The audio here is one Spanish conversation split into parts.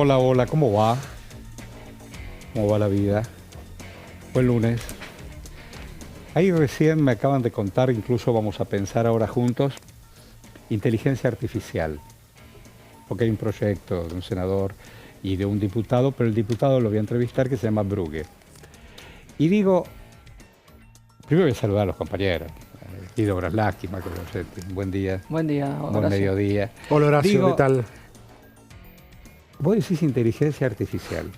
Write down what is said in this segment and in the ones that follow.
Hola, hola, ¿cómo va? ¿Cómo va la vida? Buen lunes. Ahí recién me acaban de contar, incluso vamos a pensar ahora juntos, inteligencia artificial. Porque hay un proyecto de un senador y de un diputado, pero el diputado lo voy a entrevistar, que se llama Brugge. Y digo, primero voy a saludar a los compañeros. Guido Braslavsky, Marco Rossetti, buen día. Buen día, Buen Horacio. mediodía. Hola Horacio, Digo, ¿qué tal? vos decís inteligencia artificial.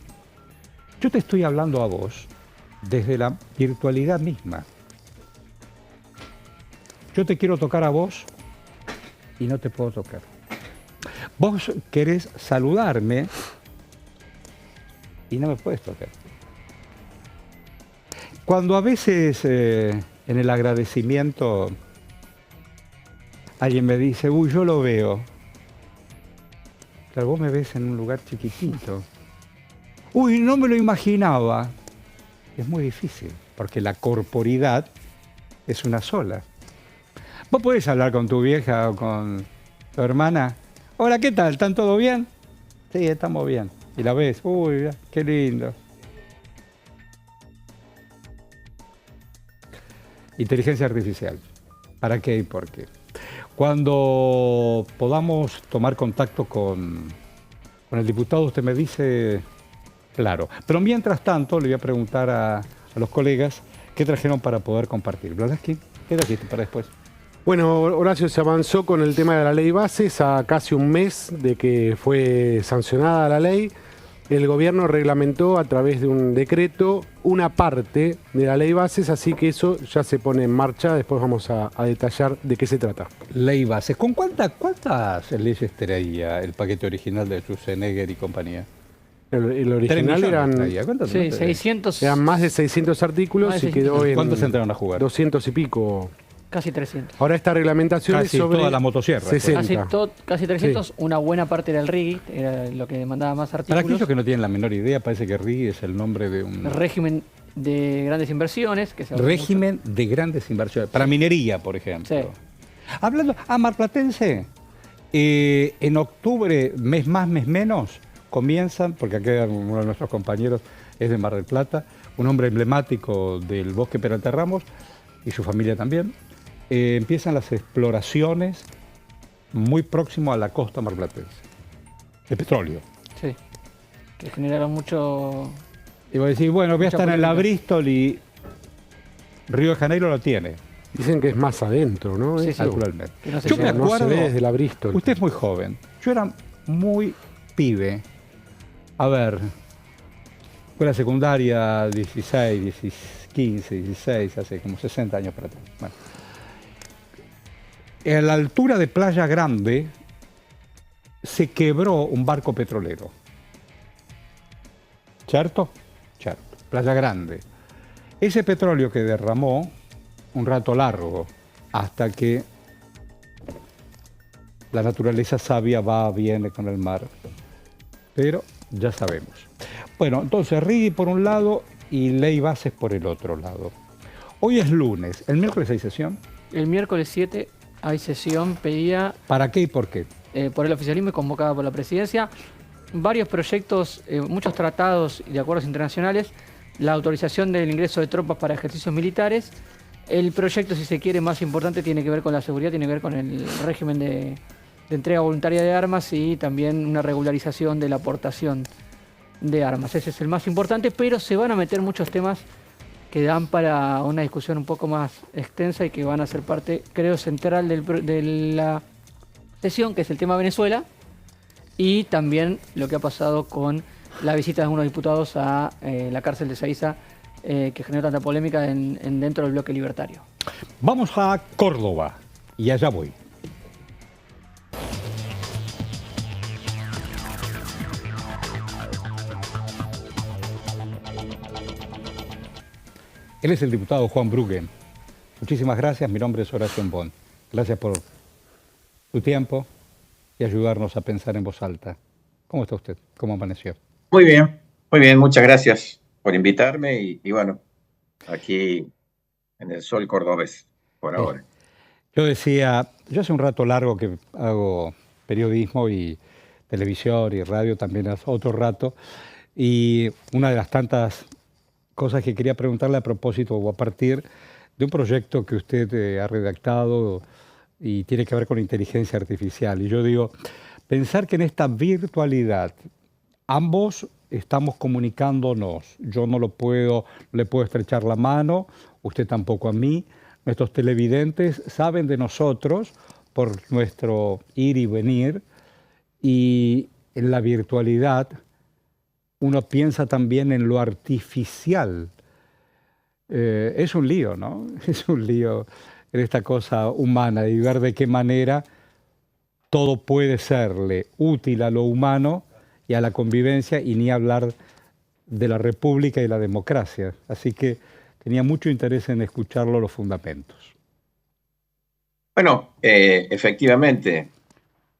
Yo te estoy hablando a vos desde la virtualidad misma. Yo te quiero tocar a vos y no te puedo tocar. Vos querés saludarme y no me puedes tocar. Cuando a veces en el agradecimiento alguien me dice, uy, yo lo veo. Claro, vos me ves en un lugar chiquitito. Uy, no me lo imaginaba. Es muy difícil, porque la corporidad es una sola. Vos podés hablar con tu vieja o con tu hermana. Hola, ¿qué tal? ¿Están todo bien? Sí, estamos bien. Y la ves, uy, qué lindo. Inteligencia artificial. ¿Para qué y por qué? Cuando podamos tomar contacto con el diputado, usted me dice, claro. Pero mientras tanto, le voy a preguntar a los colegas qué trajeron para poder compartir. Braslavsky, ¿qué trajiste para después? Bueno, Horacio, se avanzó con el tema de la ley bases a casi un mes de que fue sancionada la ley. El gobierno reglamentó a través de un decreto una parte de la ley bases, así que eso ya se pone en marcha. Después vamos a detallar de qué se trata. Ley bases. ¿Con cuántas leyes traía el paquete original de Schwarzenegger y compañía? El original Sí, 600. eran más de 600 artículos Más de y quedó en ¿Cuántos entraron a jugar? 200 y pico. Casi 300. Ahora esta reglamentación Casi es sobre toda la motosierra. 60. Casi 300, una buena parte era el RIGI, era lo que demandaba más Para artículos. aquellos que no tienen la menor idea, parece que RIGI es el nombre de un Régimen de grandes inversiones. Que se habla régimen de grandes inversiones. Para minería, por ejemplo. Sí. Hablando, marplatense, en octubre, mes más, mes menos, comienzan, porque acá uno de nuestros compañeros es de Mar del Plata, un hombre emblemático del Bosque Peralta Ramos, y su familia también, empiezan las exploraciones muy próximo a la costa marplatense, de petróleo. Sí, que generaron mucho. Y voy a decir, bueno, voy a Mucha estar en la polémica. Bristol y Río de Janeiro lo tiene, Dicen que es más adentro, ¿no? Sí, Eso. naturalmente. Que no se Yo me llega. No se acuerdo, ve desde la Bristol. usted es muy joven, yo era muy pibe. A ver, fue la secundaria 16, 15, 16, hace como 60 años para atrás. Bueno. A la altura de Playa Grande se quebró un barco petrolero. ¿Cierto? Cierto. Playa Grande. Ese petróleo que derramó un rato largo hasta que la naturaleza sabia va, viene con el mar. Pero ya sabemos. Bueno, entonces RIGI por un lado y ley bases por el otro lado. Hoy es lunes. ¿El miércoles hay sesión? El miércoles 7 hay sesión pedida ¿Para qué y por qué? por el oficialismo y convocada por la presidencia. Varios proyectos, muchos tratados y de acuerdos internacionales, la autorización del ingreso de tropas para ejercicios militares. El proyecto, si se quiere, más importante tiene que ver con la seguridad, tiene que ver con el régimen de entrega voluntaria de armas y también una regularización de la aportación de armas. Ese es el más importante, pero se van a meter muchos temas que dan para una discusión un poco más extensa y que van a ser parte, creo, central de la sesión, que es el tema Venezuela, y también lo que ha pasado con la visita de algunos diputados a la cárcel de Seiza, que generó tanta polémica dentro del bloque libertario. Vamos a Córdoba y allá voy. Él es el diputado Juan Brugge. Muchísimas gracias, mi nombre es Horacio Bon. Gracias por su tiempo y ayudarnos a pensar en voz alta. ¿Cómo está usted? ¿Cómo amaneció? Muy bien, muchas gracias por invitarme y bueno, aquí en el sol cordobés por ahora. Yo decía, yo hace un rato largo que hago periodismo y televisión y radio también hace otro rato. Y una de las tantas cosas que quería preguntarle a propósito o a partir de un proyecto que usted ha redactado y tiene que ver con inteligencia artificial. Y yo digo, pensar que en esta virtualidad ambos estamos comunicándonos. Yo no le puedo estrechar la mano, usted tampoco a mí. Nuestros televidentes saben de nosotros por nuestro ir y venir. Y en la virtualidad uno piensa también en lo artificial. Es un lío, ¿no? Es un lío en esta cosa humana y ver de qué manera todo puede serle útil a lo humano y a la convivencia, y ni hablar de la república y la democracia. Así que tenía mucho interés en escucharlo los fundamentos. Bueno, efectivamente,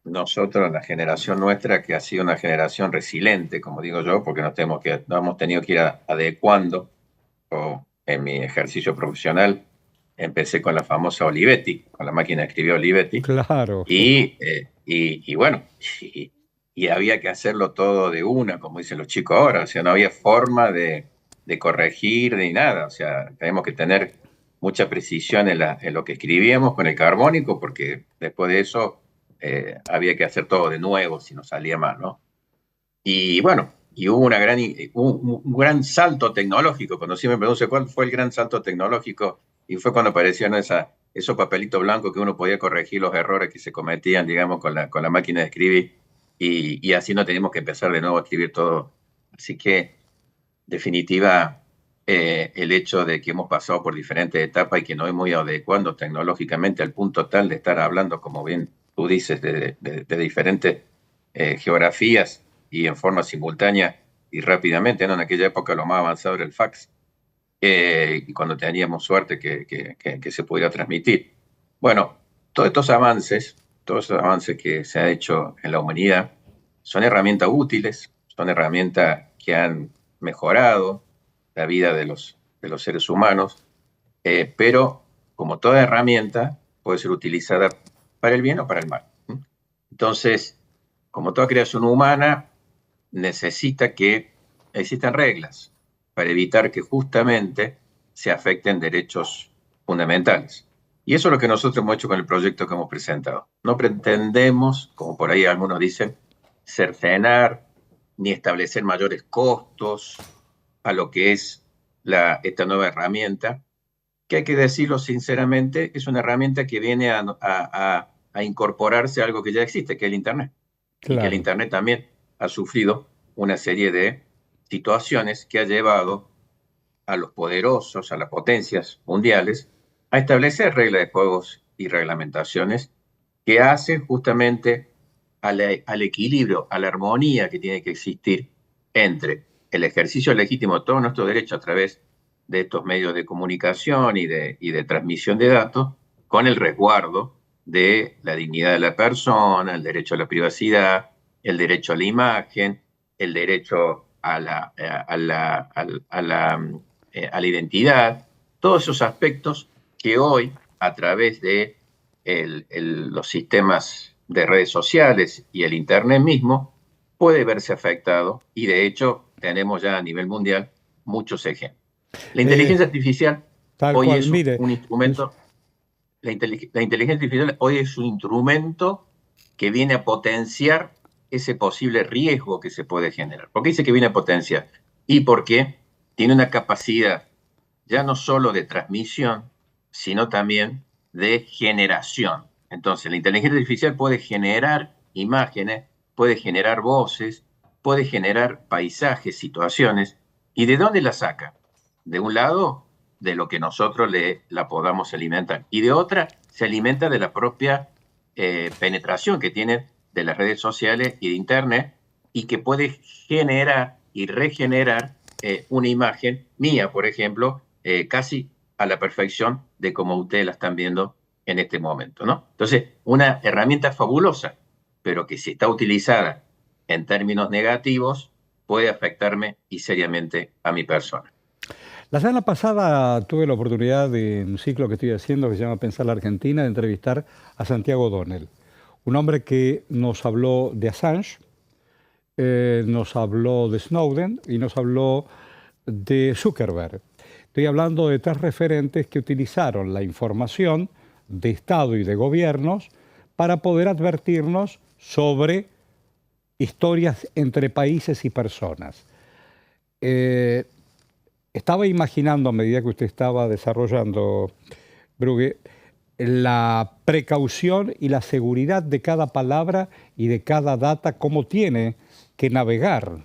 nosotros, la generación nuestra, que ha sido una generación resiliente, como digo yo, porque nos hemos tenido que ir adecuando. En mi ejercicio profesional empecé con la famosa Olivetti, con la máquina de escribir Olivetti. Claro. Y bueno, y había que hacerlo todo de una, como dicen los chicos ahora. O sea, no había forma de corregir ni nada. O sea, tenemos que tener mucha precisión en lo que escribíamos con el carbónico, porque después de eso había que hacer todo de nuevo si nos salía mal, ¿no? Y bueno, y hubo un gran salto tecnológico. Cuando siempre me pregunto cuál fue el gran salto tecnológico, y fue cuando aparecieron esos papelitos blancos que uno podía corregir los errores que se cometían, digamos, con la máquina de escribir, y así no teníamos que empezar de nuevo a escribir todo. Así que, en definitiva, el hecho de que hemos pasado por diferentes etapas y que nos hemos ido adecuando tecnológicamente al punto tal de estar hablando, como bien tú dices, de diferentes geografías y en forma simultánea y rápidamente, ¿no? En aquella época lo más avanzado era el fax, y cuando teníamos suerte que se pudiera transmitir. Bueno, todos esos avances que se ha hecho en la humanidad son herramientas útiles, son herramientas que han mejorado la vida de los seres humanos, pero como toda herramienta puede ser utilizada para el bien o para el mal. Entonces, como toda creación humana, necesita que existan reglas para evitar que justamente se afecten derechos fundamentales. Y eso es lo que nosotros hemos hecho con el proyecto que hemos presentado. No pretendemos, como por ahí algunos dicen, cercenar ni establecer mayores costos a lo que es esta nueva herramienta, que hay que decirlo sinceramente, es una herramienta que viene a incorporarse a algo que ya existe, que es el Internet. Claro. Y que el Internet también ha sufrido una serie de situaciones que ha llevado a los poderosos, a las potencias mundiales, a establecer reglas de juegos y reglamentaciones que hacen justamente al equilibrio, a la armonía que tiene que existir entre el ejercicio legítimo de todos nuestros derechos a través de estos medios de comunicación y de transmisión de datos, con el resguardo de la dignidad de la persona, el derecho a la privacidad, el derecho a la imagen, el derecho a la identidad, todos esos aspectos que hoy, a través de los sistemas de redes sociales y el Internet mismo, puede verse afectado, y de hecho tenemos ya a nivel mundial muchos ejemplos. La inteligencia artificial hoy es un instrumento. La inteligencia artificial hoy es un instrumento que viene a potenciar ese posible riesgo que se puede generar. ¿Por qué dice que viene a potenciar? Y porque tiene una capacidad ya no solo de transmisión, sino también de generación. Entonces, la inteligencia artificial puede generar imágenes, puede generar voces, puede generar paisajes, situaciones. ¿Y de dónde la saca? De un lado, de lo que nosotros la podamos alimentar, y de otra, se alimenta de la propia penetración que tiene de las redes sociales y de Internet, y que puede generar y regenerar una imagen mía, por ejemplo, casi a la perfección de como ustedes la están viendo en este momento, ¿no? Entonces, una herramienta fabulosa, pero que si está utilizada en términos negativos, puede afectarme y seriamente a mi persona. La semana pasada tuve la oportunidad de un ciclo que estoy haciendo que se llama Pensar la Argentina, de entrevistar a Santiago O'Donnell, un hombre que nos habló de Assange, nos habló de Snowden y nos habló de Zuckerberg. Estoy hablando de 3 referentes que utilizaron la información de Estado y de gobiernos para poder advertirnos sobre historias entre países y personas. Estaba imaginando, a medida que usted estaba desarrollando, Brugge, la precaución y la seguridad de cada palabra y de cada data, cómo tiene que navegar,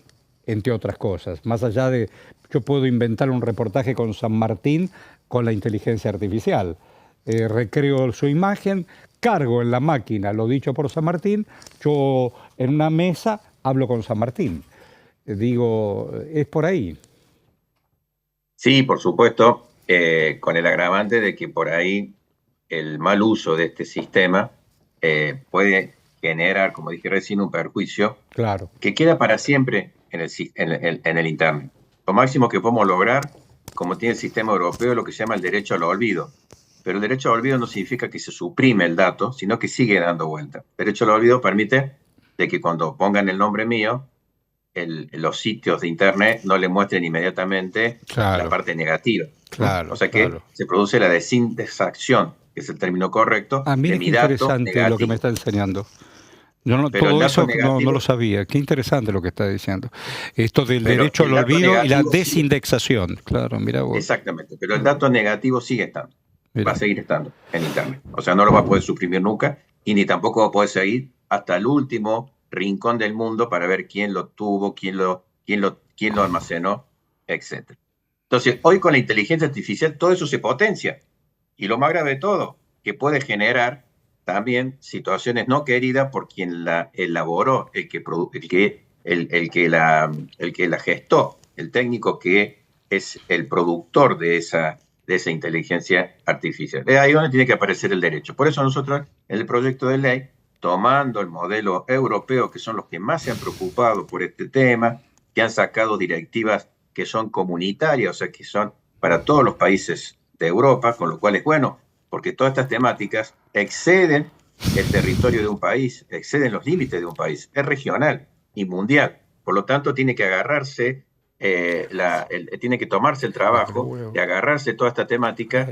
entre otras cosas. Más allá de, yo puedo inventar un reportaje con San Martín con la inteligencia artificial. Recreo su imagen, cargo en la máquina lo dicho por San Martín, yo en una mesa hablo con San Martín. Digo, es por ahí. Sí, por supuesto, con el agravante de que por ahí el mal uso de este sistema puede generar, como dije recién, un perjuicio Claro. que queda para siempre en el Internet. Lo máximo que podemos lograr, como tiene el sistema europeo, es lo que se llama el derecho al olvido. Pero el derecho al olvido no significa que se suprime el dato, sino que sigue dando vuelta. El derecho al olvido permite de que cuando pongan el nombre mío, los sitios de Internet no le muestren inmediatamente la parte negativa. Claro, o sea que se produce la desindexación, que es el término correcto, mire de mi qué dato interesante negativo. lo que me está enseñando. Yo no, Pero todo el dato eso negativo, no lo sabía. Qué interesante lo que está diciendo. Esto del pero derecho al el dato olvido y la negativo desindexación. Claro, mira vos. exactamente, pero el dato negativo sigue estando. Mira. Va a seguir estando en Internet. O sea, no lo va a poder suprimir nunca y ni tampoco va a poder seguir hasta el último rincón del mundo para ver quién lo tuvo, quién lo almacenó, etc. Entonces, hoy con la inteligencia artificial todo eso se potencia. Y lo más grave de todo, que puede generar también situaciones no queridas por quien la elaboró, el que la gestó, el técnico que es el productor de esa inteligencia artificial. Es ahí donde tiene que aparecer el derecho. Por eso nosotros, en el proyecto de ley, tomando el modelo europeo, que son los que más se han preocupado por este tema, que han sacado directivas que son comunitarias, o sea, que son para todos los países de Europa, con lo cual es bueno, porque todas estas temáticas exceden el territorio de un país, exceden los límites de un país, es regional y mundial. Por lo tanto, tiene que agarrarse, tiene que tomarse el trabajo de agarrarse toda esta temática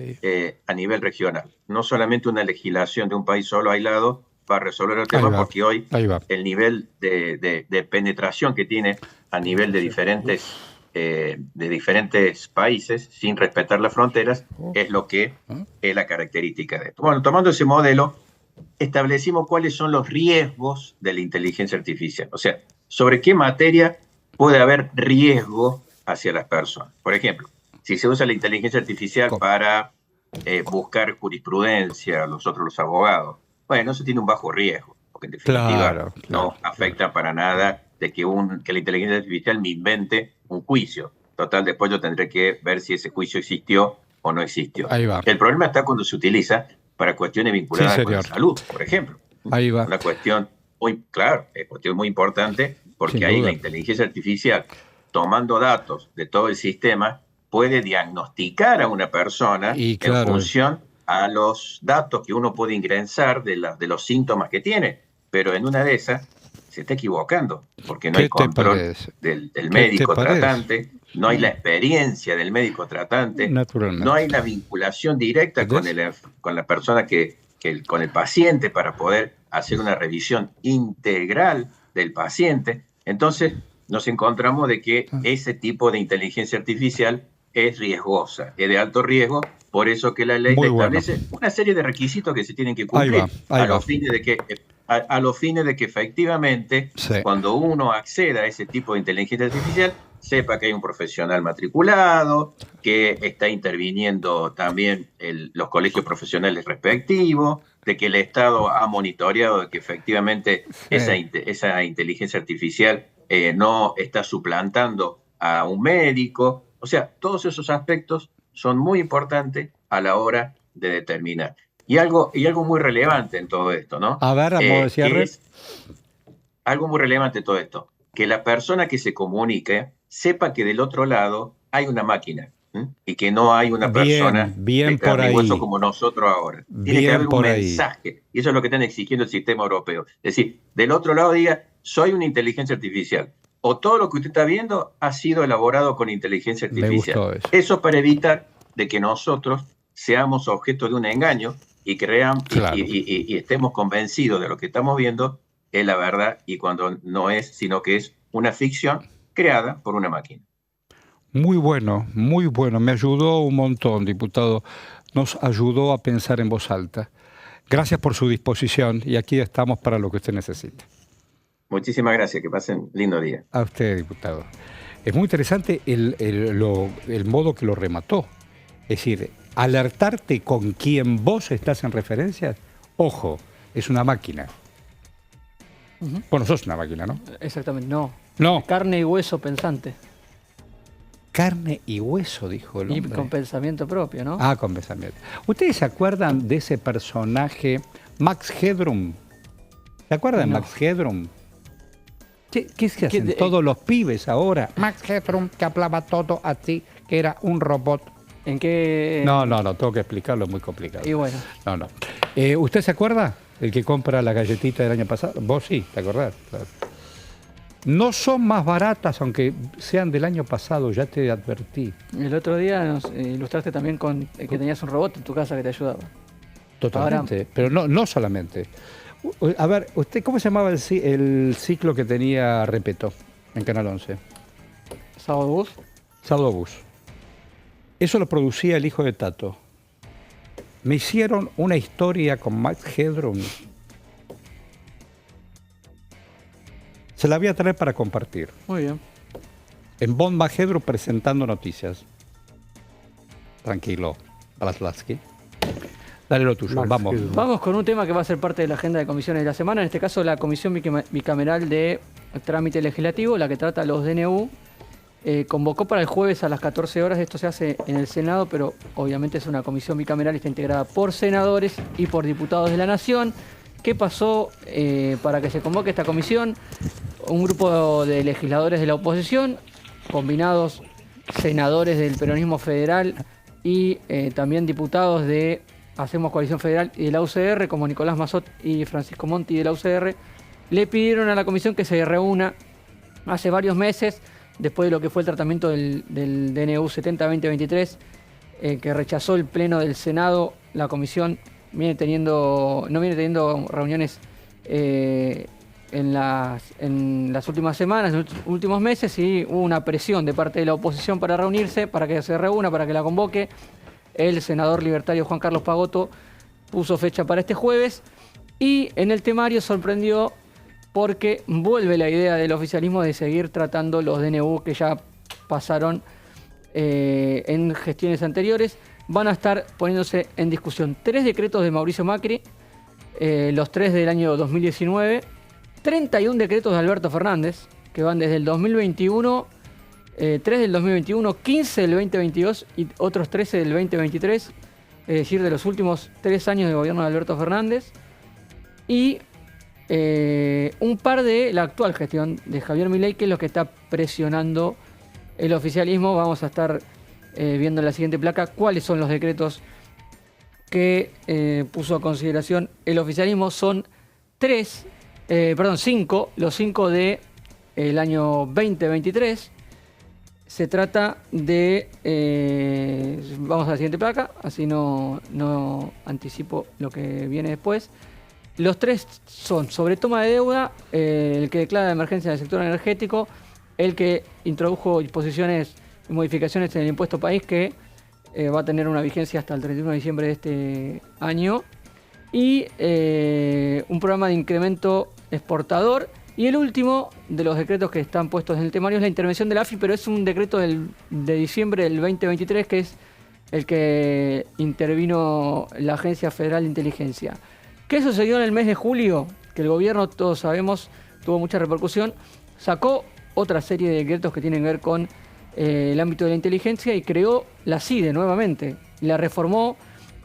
a nivel regional. No solamente una legislación de un país solo aislado va a resolver el tema, porque hoy el nivel de penetración que tiene a nivel de diferentes países, sin respetar las fronteras, es lo que es la característica de esto. Bueno, tomando ese modelo, establecimos cuáles son los riesgos de la inteligencia artificial. O sea, sobre qué materia puede haber riesgo hacia las personas. Por ejemplo, si se usa la inteligencia artificial para buscar jurisprudencia, nosotros los abogados, bueno, eso tiene un bajo riesgo, porque en definitiva no afecta para nada de que la inteligencia artificial me invente un juicio. Total, después yo tendré que ver si ese juicio existió o no existió. Ahí va. El problema está cuando se utiliza para cuestiones vinculadas con la salud, por ejemplo. Ahí va. Una cuestión muy, claro, es cuestión muy importante, porque ahí la inteligencia artificial, tomando datos de todo el sistema, puede diagnosticar a una persona en función a los datos que uno puede ingresar de los síntomas que tiene. Pero en una de esas se está equivocando, porque no hay control del médico tratante, no hay la experiencia del médico tratante, no hay la vinculación directa con la persona con el paciente para poder hacer una revisión integral del paciente. Entonces nos encontramos de que ese tipo de inteligencia artificial es riesgosa, es de alto riesgo, por eso que la ley establece una serie de requisitos que se tienen que cumplir a los fines de que efectivamente cuando uno acceda a ese tipo de inteligencia artificial sepa que hay un profesional matriculado, que está interviniendo también los colegios profesionales respectivos, de que el Estado ha monitoreado de que efectivamente esa inteligencia artificial no está suplantando a un médico. O sea, todos esos aspectos son muy importantes a la hora de determinar. Y algo muy relevante en todo esto, ¿no? A ver, algo muy relevante en todo esto, que la persona que se comunique sepa que del otro lado hay una máquina, y que no hay una persona de carne y hueso como nosotros ahora. Tiene que haber un mensaje, y eso es lo que están exigiendo el sistema europeo. Es decir, del otro lado diga, soy una inteligencia artificial. O todo lo que usted está viendo ha sido elaborado con inteligencia Me artificial. gustó eso. Eso para evitar de que nosotros seamos objeto de un engaño y creamos Claro. y estemos convencidos de lo que estamos viendo es la verdad y cuando no es, sino que es una ficción creada por una máquina. Muy bueno, muy bueno. Me ayudó un montón, diputado. Nos ayudó a pensar en voz alta. Gracias por su disposición y aquí estamos para lo que usted necesite. Muchísimas gracias, que pasen lindo día. A usted, diputado. Es muy interesante el modo que lo remató. Es decir, alertarte con quién vos estás en referencia. Ojo, es una máquina. Bueno, sos una máquina, ¿no? Exactamente, no. No. Carne y hueso pensante. Carne y hueso, dijo el Y hombre. con pensamiento propio, ¿no? Ah, con pensamiento. ¿Ustedes se acuerdan de ese personaje, Max Headroom? ¿Se acuerdan de No. Max Headroom? ¿Qué se hacen de- todos los pibes ahora? Max Headroom, que hablaba todo así, que era un robot. ¿En qué...? No, tengo que explicarlo, es muy complicado. Y bueno, No. ¿Usted se acuerda? El que compra la galletita del año pasado. Vos sí, ¿te acordás? Claro. No son más baratas, aunque sean del año pasado, ya te advertí. el otro día nos ilustraste también con que tenías un robot en tu casa que te ayudaba. Totalmente, pero no solamente. A ver, ¿usted cómo se llamaba el ciclo que tenía Repeto en Canal 11? ¿Sábado Bus? Sábado Bus. Eso lo producía el hijo de Tato. Me hicieron una historia con Max Headroom. Se la voy a traer para compartir. Muy bien. En Bon Max Headroom presentando noticias. Tranquilo, Balaslaski. Dale lo tuyo, Max vamos. Headroom. Vamos con un tema que va a ser parte de la agenda de comisiones de la semana, en este caso la Comisión Bicameral de Trámite Legislativo, la que trata los DNU. Convocó para el jueves a las 14 horas, esto se hace en el Senado, pero obviamente es una comisión bicameral y está integrada por senadores y por diputados de la Nación. ¿Qué pasó para que se convoque esta comisión? Un grupo de legisladores de la oposición, combinados senadores del peronismo federal y también diputados de Hacemos Coalición Federal y de la UCR, como Nicolás Mazot y Francisco Monti de la UCR, le pidieron a la comisión que se reúna hace varios meses, después de lo que fue el tratamiento del DNU 70-2023, que rechazó el Pleno del Senado. La comisión no viene teniendo reuniones en las últimas semanas, en los últimos meses, y hubo una presión de parte de la oposición para reunirse, para que se reúna, para que la convoque. El senador libertario Juan Carlos Pagotto puso fecha para este jueves y en el temario sorprendió porque vuelve la idea del oficialismo de seguir tratando los DNU que ya pasaron en gestiones anteriores. Van a estar poniéndose en discusión 3 decretos de Mauricio Macri, los 3 del año 2019, 31 decretos de Alberto Fernández, que van desde el 2021, 3 del 2021, 15 del 2022 y otros 13 del 2023, es decir, de los últimos 3 años de gobierno de Alberto Fernández, y un par de la actual gestión de Javier Milei, que es lo que está presionando el oficialismo. Vamos a estar viendo en la siguiente placa cuáles son los decretos que puso a consideración el oficialismo. Son 5, los 5 del año 2023. Se trata de... vamos a la siguiente placa, así no anticipo lo que viene después. Los 3 son sobre toma de deuda, el que declara la emergencia del sector energético, el que introdujo disposiciones y modificaciones en el impuesto país que va a tener una vigencia hasta el 31 de diciembre de este año, y un programa de incremento exportador. Y el último de los decretos que están puestos en el temario es la intervención de la AFI, pero es un decreto de diciembre del 2023, que es el que intervino la Agencia Federal de Inteligencia. ¿Qué sucedió en el mes de julio? Que el gobierno, todos sabemos, tuvo mucha repercusión. Sacó otra serie de decretos que tienen que ver con el ámbito de la inteligencia y creó la CIDE nuevamente. La reformó,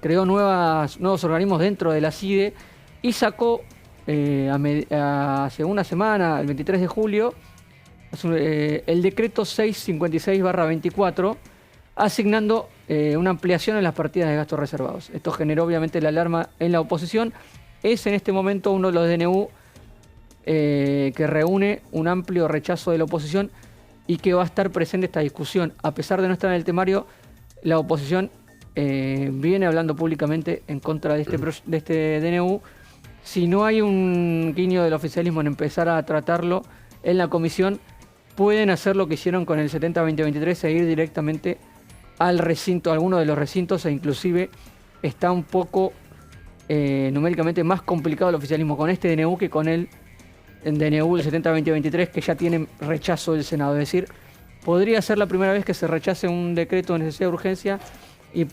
creó nuevos organismos dentro de la CIDE y sacó hace una semana, el 23 de julio, el decreto 656/24, asignando una ampliación en las partidas de gastos reservados. Esto generó obviamente la alarma en la oposición. Es en este momento uno de los DNU que reúne un amplio rechazo de la oposición y que va a estar presente esta discusión. A pesar de no estar en el temario, la oposición viene hablando públicamente en contra de este DNU. Si no hay un guiño del oficialismo en empezar a tratarlo en la comisión, pueden hacer lo que hicieron con el 70-2023, seguir directamente al recinto, a alguno de los recintos, e inclusive está un poco numéricamente más complicado el oficialismo con este DNU que con el DNU del 70-2023, que ya tiene rechazo del Senado. Es decir, podría ser la primera vez que se rechace un decreto de necesidad de urgencia y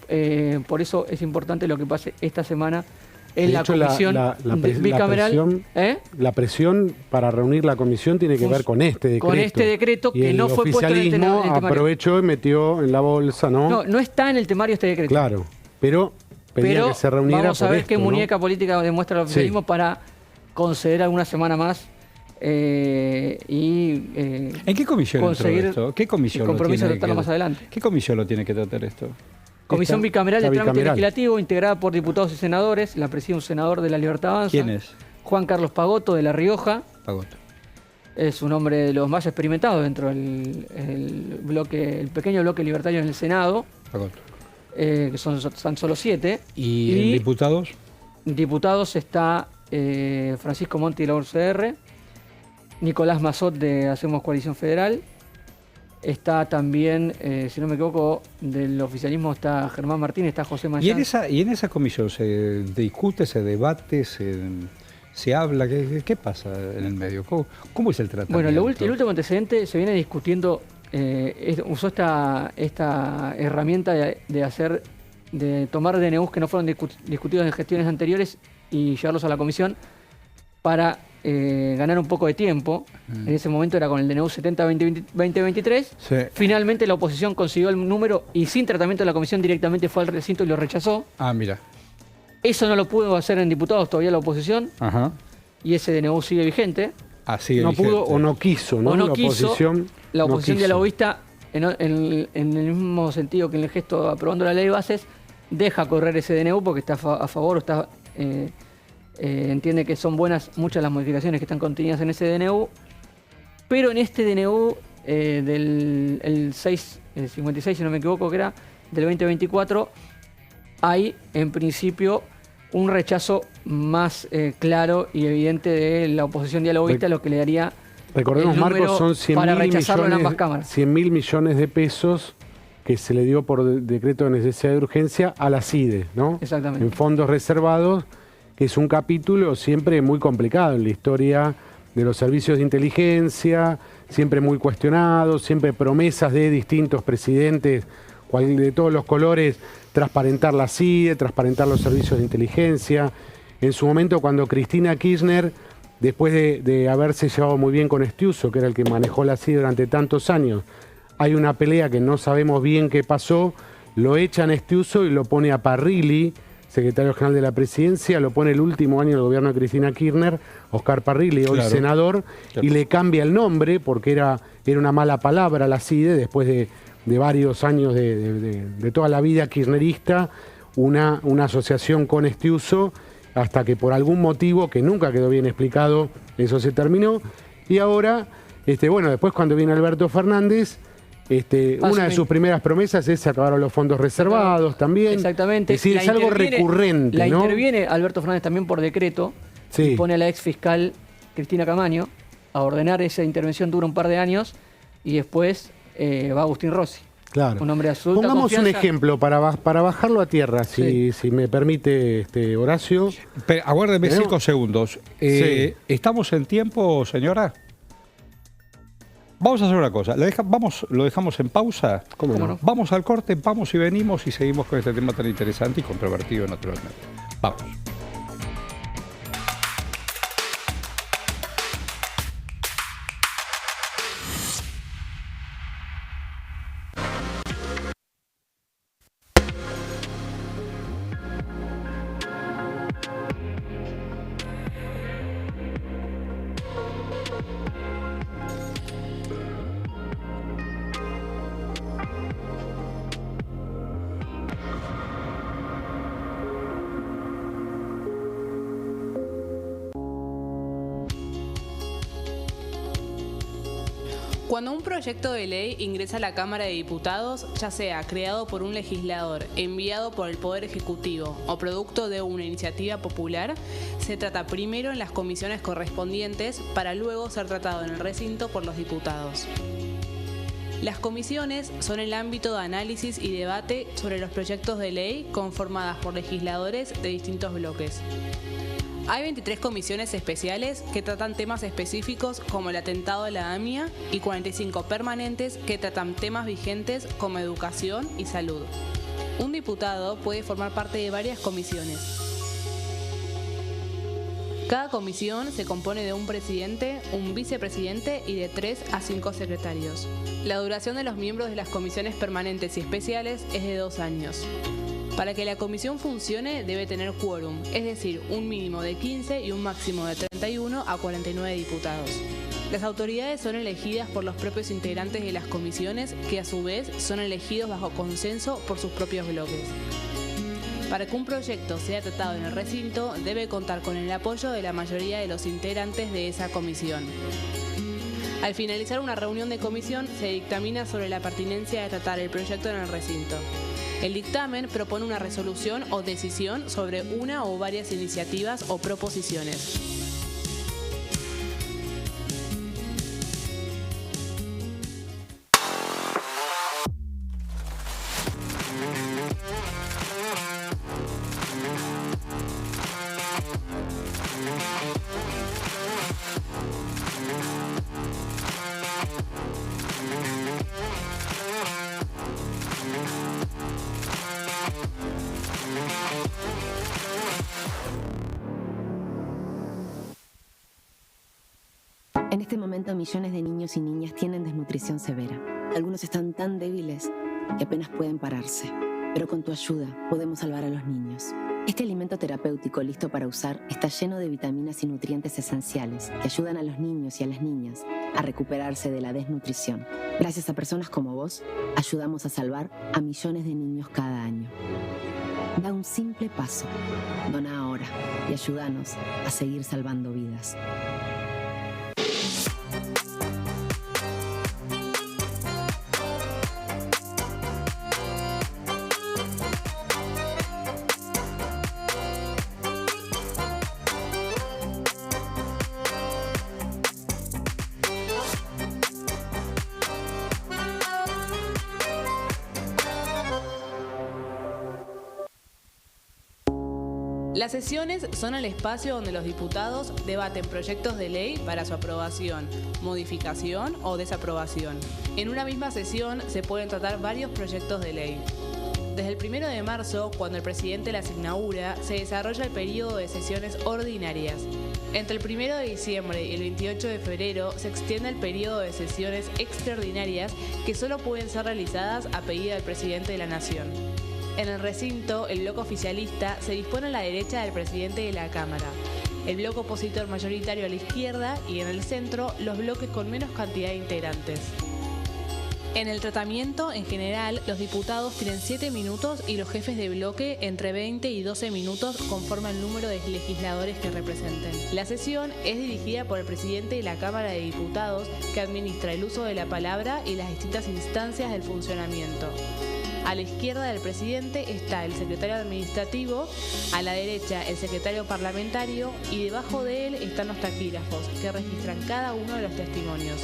por eso es importante lo que pase esta semana en la comisión bicameral. La presión para reunir la comisión tiene que ver con este decreto. Con este decreto que no fue puesto en el temario. Aprovechó y metió en la bolsa, ¿no? No, no está en el temario este decreto. Claro, pero pedía que se reuniera. Vamos a ver esto, qué ¿no? muñeca política demuestra el oficialismo para conceder alguna semana más ¿En qué comisión conseguir entró esto? ¿Qué comisión el compromiso de lo tiene tratarlo más adelante? ¿Qué comisión lo tiene que tratar esto? Comisión bicameral de trámite bicameral. legislativo, integrada por diputados y senadores. La preside un senador de la Libertad Avanza. ¿Quién es? Juan Carlos Pagotto, de La Rioja. Pagotto. Es un hombre de los más experimentados dentro del el pequeño bloque libertario en el Senado, Pagotto. que son tan solo 7. ¿Y en diputados? Diputados está Francisco Monti de la UCR, Nicolás Mazot de Hacemos Coalición Federal. Está también, si no me equivoco, del oficialismo está Germán Martínez, está José Mayán. ¿Y en esa comisión se discute, se debate, se habla? ¿Qué pasa en el medio? ¿Cómo es el tratamiento? Bueno, el último antecedente se viene discutiendo, usó esta herramienta de tomar DNUs que no fueron discutidos en gestiones anteriores y llevarlos a la comisión para ganar un poco de tiempo. En ese momento era con el DNU 70-2023. Sí. Finalmente la oposición consiguió el número y sin tratamiento de la comisión directamente fue al recinto y lo rechazó. Ah, mira. Eso no lo pudo hacer en diputados todavía la oposición. Ajá. Y ese DNU sigue vigente. Así No pudo o no quiso, ¿no? O no la quiso. oposición La no oposición quiso. dialoguista, en el mismo sentido que en el gesto aprobando la ley de bases, deja correr ese DNU porque está a favor o está... entiende que son buenas muchas de las modificaciones que están contenidas en ese DNU, pero en este DNU del 56, si no me equivoco, que era del 2024, hay en principio un rechazo más claro y evidente de la oposición dialoguista, lo que le daría Recordemos, el número Marcos, son 100 para mil rechazarlo en millones, ambas cámaras. 100.000 millones de pesos que se le dio por decreto de necesidad de urgencia a la CIDE, ¿no? Exactamente. En fondos reservados, que es un capítulo siempre muy complicado en la historia de los servicios de inteligencia, siempre muy cuestionado, siempre promesas de distintos presidentes, de todos los colores, transparentar la CIDE, transparentar los servicios de inteligencia. En su momento, cuando Cristina Kirchner, después de haberse llevado muy bien con Estiuso, que era el que manejó la CIDE durante tantos años, hay una pelea que no sabemos bien qué pasó, lo echan a Estiuso y lo pone a Parrilli, secretario general de la presidencia, lo pone el último año del gobierno de Cristina Kirchner, Oscar Parrilli, hoy Claro. senador, y le cambia el nombre porque era una mala palabra la CIDE, después de varios años de toda la vida kirchnerista, una asociación con Estiuso, hasta que por algún motivo que nunca quedó bien explicado, eso se terminó. Y ahora, bueno, después cuando viene Alberto Fernández, una de sus primeras promesas es se acabaron los fondos reservados también. Exactamente. Es decir, es algo recurrente, ¿no? Interviene Alberto Fernández también por decreto, Sí. y pone a la ex fiscal Cristina Camaño a ordenar esa intervención, dura un par de años, y después va Agustín Rossi. Claro. Un hombre de absoluta Pongamos un confianza. ejemplo para bajarlo a tierra, si me permite, Horacio. Pero, aguárdeme Tenemos- 5 segundos. Sí. ¿Estamos en tiempo, señora? Vamos a hacer una cosa. ¿Lo dejamos en pausa? ¿Cómo ¿Cómo no? no? Vamos al corte, vamos y venimos y seguimos con este tema tan interesante y controvertido, naturalmente. Vamos. Cuando un proyecto de ley ingresa a la Cámara de Diputados, ya sea creado por un legislador, enviado por el Poder Ejecutivo o producto de una iniciativa popular, se trata primero en las comisiones correspondientes para luego ser tratado en el recinto por los diputados. Las comisiones son el ámbito de análisis y debate sobre los proyectos de ley conformadas por legisladores de distintos bloques. Hay 23 comisiones especiales que tratan temas específicos como el atentado de la AMIA y 45 permanentes que tratan temas vigentes como educación y salud. Un diputado puede formar parte de varias comisiones. Cada comisión se compone de un presidente, un vicepresidente y de 3 a 5 secretarios. La duración de los miembros de las comisiones permanentes y especiales es de 2 años. Para que la comisión funcione debe tener quórum, es decir, un mínimo de 15 y un máximo de 31 a 49 diputados. Las autoridades son elegidas por los propios integrantes de las comisiones, que a su vez son elegidos bajo consenso por sus propios bloques. Para que un proyecto sea tratado en el recinto, debe contar con el apoyo de la mayoría de los integrantes de esa comisión. Al finalizar una reunión de comisión, se dictamina sobre la pertinencia de tratar el proyecto en el recinto. El dictamen propone una resolución o decisión sobre una o varias iniciativas o proposiciones. En este momento, millones de niños y niñas tienen desnutrición severa. Algunos están tan débiles que apenas pueden pararse. Pero con tu ayuda podemos salvar a los niños. Este alimento terapéutico listo para usar está lleno de vitaminas y nutrientes esenciales que ayudan a los niños y a las niñas a recuperarse de la desnutrición. Gracias a personas como vos, ayudamos a salvar a millones de niños cada año. Da un simple paso. Dona ahora y ayúdanos a seguir salvando vidas. Las sesiones son el espacio donde los diputados debaten proyectos de ley para su aprobación, modificación o desaprobación. En una misma sesión se pueden tratar varios proyectos de ley. Desde el 1 de marzo, cuando el presidente las inaugura, se desarrolla el periodo de sesiones ordinarias. Entre el 1 de diciembre y el 28 de febrero se extiende el periodo de sesiones extraordinarias que solo pueden ser realizadas a pedido del presidente de la Nación. En el recinto, el bloque oficialista se dispone a la derecha del presidente de la Cámara, el bloque opositor mayoritario a la izquierda y en el centro los bloques con menos cantidad de integrantes. En el tratamiento, en general, los diputados tienen 7 minutos y los jefes de bloque entre 20 y 12 minutos conforme al número de legisladores que representen. La sesión es dirigida por el presidente de la Cámara de Diputados, que administra el uso de la palabra y las distintas instancias del funcionamiento. A la izquierda del presidente está el secretario administrativo, a la derecha el secretario parlamentario y debajo de él están los taquígrafos, que registran cada uno de los testimonios.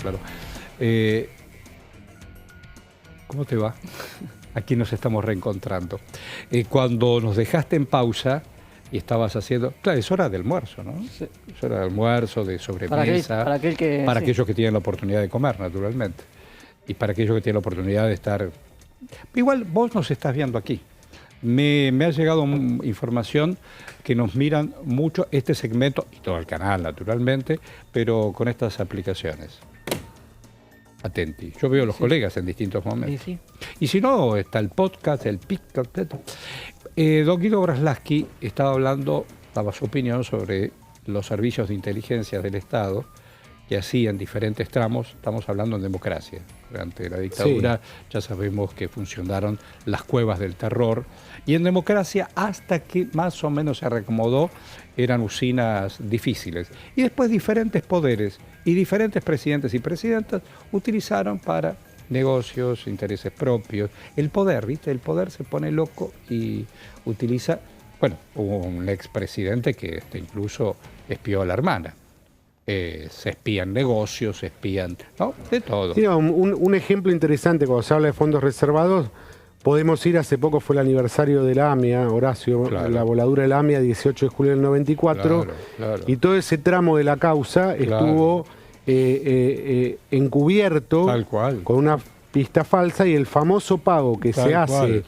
Claro. ¿Cómo te va? Aquí nos estamos reencontrando. Cuando nos dejaste en pausa y estabas haciendo... Claro, es hora de almuerzo, ¿no? Sí. Es hora de almuerzo, de sobremesa. Para Para aquellos que tienen la oportunidad de comer, naturalmente. Y para aquellos que tienen la oportunidad de estar... Igual vos nos estás viendo aquí. Me ha llegado información que nos miran mucho este segmento, y todo el canal, naturalmente, pero con estas aplicaciones. Atenti. Yo veo a los colegas en distintos momentos. Sí. Y si no, está el podcast, el TikTok. Don Guido Braslavsky daba su opinión sobre los servicios de inteligencia del Estado que hacían diferentes tramos. Estamos hablando en democracia. Durante la dictadura ya sabemos que funcionaron las cuevas del terror. Y en democracia, hasta que más o menos se reacomodó, eran usinas difíciles. Y después diferentes poderes y diferentes presidentes y presidentas utilizaron para negocios, intereses propios. El poder, ¿viste? El poder se pone loco y utiliza... Bueno, hubo un expresidente que incluso espió a la hermana. Se espían negocios, se espían... ¿no? De todo. Sí, un ejemplo interesante cuando se habla de fondos reservados, podemos ir, hace poco fue el aniversario de la AMIA, Horacio, claro. La voladura de la AMIA, 18 de julio del 94, claro. Y todo ese tramo de la causa estuvo encubierto Tal cual. con una pista falsa, y el famoso pago que se hace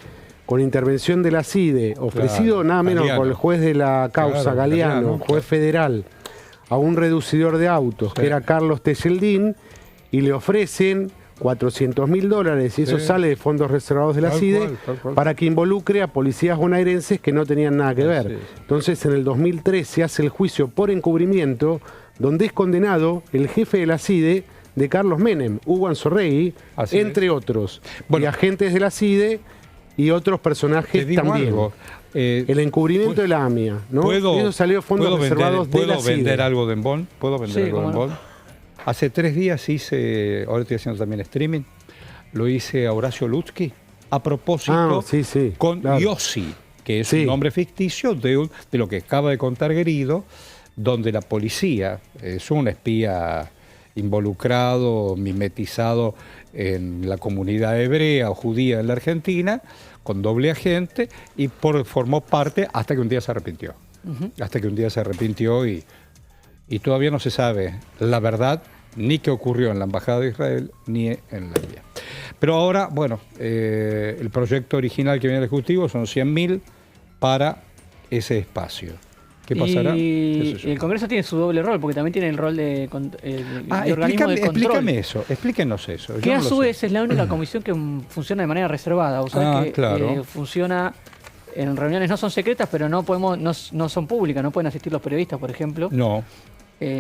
con intervención de la CIDE, ofrecido nada menos Galeano. por el juez de la causa, Galeano, juez federal, a un reducidor de autos, que era Carlos Tejeldín, y le ofrecen $400.000, y eso sale de fondos reservados de la CIDE, tal cual. para que involucre a policías bonaerenses que no tenían nada que ver. Entonces, en el 2003 se hace el juicio por encubrimiento, donde es condenado el jefe de la CIDE de Carlos Menem, Hugo Anzorregui, entre otros, y agentes de la CIDE y otros personajes también. Algo. El encubrimiento de la AMIA, ¿no? Eso salió de fondos reservados de la CIDE. ¿Puedo vender algo de Embón? ¿Puedo vender algo de cómo no. Embón? Hace 3 días hice, ahora estoy haciendo también streaming, lo hice a Horacio Lutzky, a propósito con Yossi, que es un nombre ficticio de lo que acaba de contar Guerido, donde la policía es un espía involucrado, mimetizado en la comunidad hebrea o judía en la Argentina, con doble agente, y formó parte hasta que un día se arrepintió. Hasta que un día se arrepintió y todavía no se sabe la verdad, ni qué ocurrió en la Embajada de Israel, ni en la vía. Pero ahora, bueno, el proyecto original que viene del Ejecutivo son 100.000 para ese espacio. ¿Qué pasará? Y el Congreso tiene su doble rol, porque también tiene el rol de organismo de control. Explíquenos eso. Que a su vez es la única comisión que funciona de manera reservada. Vos sabés que funciona en reuniones, no son secretas, pero no son públicas, no pueden asistir los periodistas, por ejemplo. No.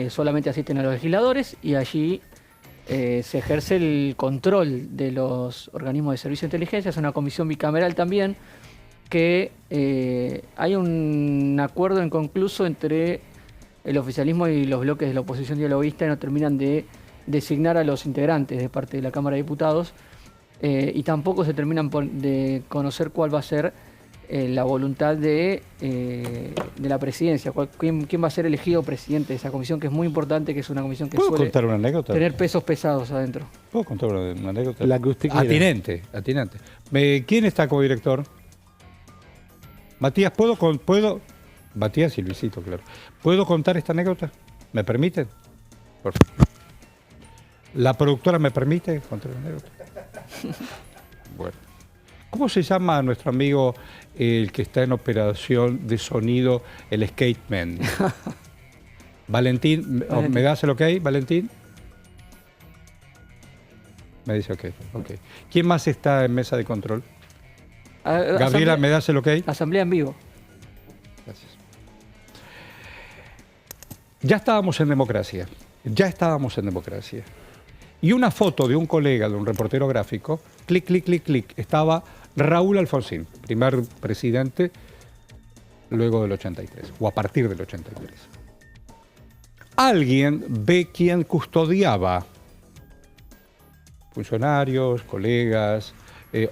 Solamente asisten a los legisladores, y allí se ejerce el control de los organismos de servicio de inteligencia. Es una comisión bicameral también, que hay un acuerdo inconcluso entre el oficialismo y los bloques de la oposición dialoguista, y no terminan de designar a los integrantes de parte de la Cámara de Diputados, y tampoco se terminan de conocer cuál va a ser la voluntad de la presidencia, quién va a ser elegido presidente de esa comisión, que es muy importante, que es una comisión que suele contar una anécdota? Tener pesos pesados adentro. ¿Puedo contar una anécdota? La que usted quiera. Atinente. ¿Quién está como director? Matías, ¿puedo? Matías y Luisito, claro. ¿Puedo contar esta anécdota? ¿Me permiten? Por favor. ¿La productora me permite contar la anécdota? Bueno. ¿Cómo se llama nuestro amigo el que está en operación de sonido, el Skateman? Valentín, ¿me das el ok, Valentín? Me dice ok. ¿Quién más está en mesa de control? Gabriela, ¿me das el ok? Asamblea en vivo. Gracias. Ya estábamos en democracia. Y una foto de un colega, de un reportero gráfico, clic, estaba Raúl Alfonsín, primer presidente luego del 83, o a partir del 83. Alguien ve quién custodiaba, funcionarios, colegas,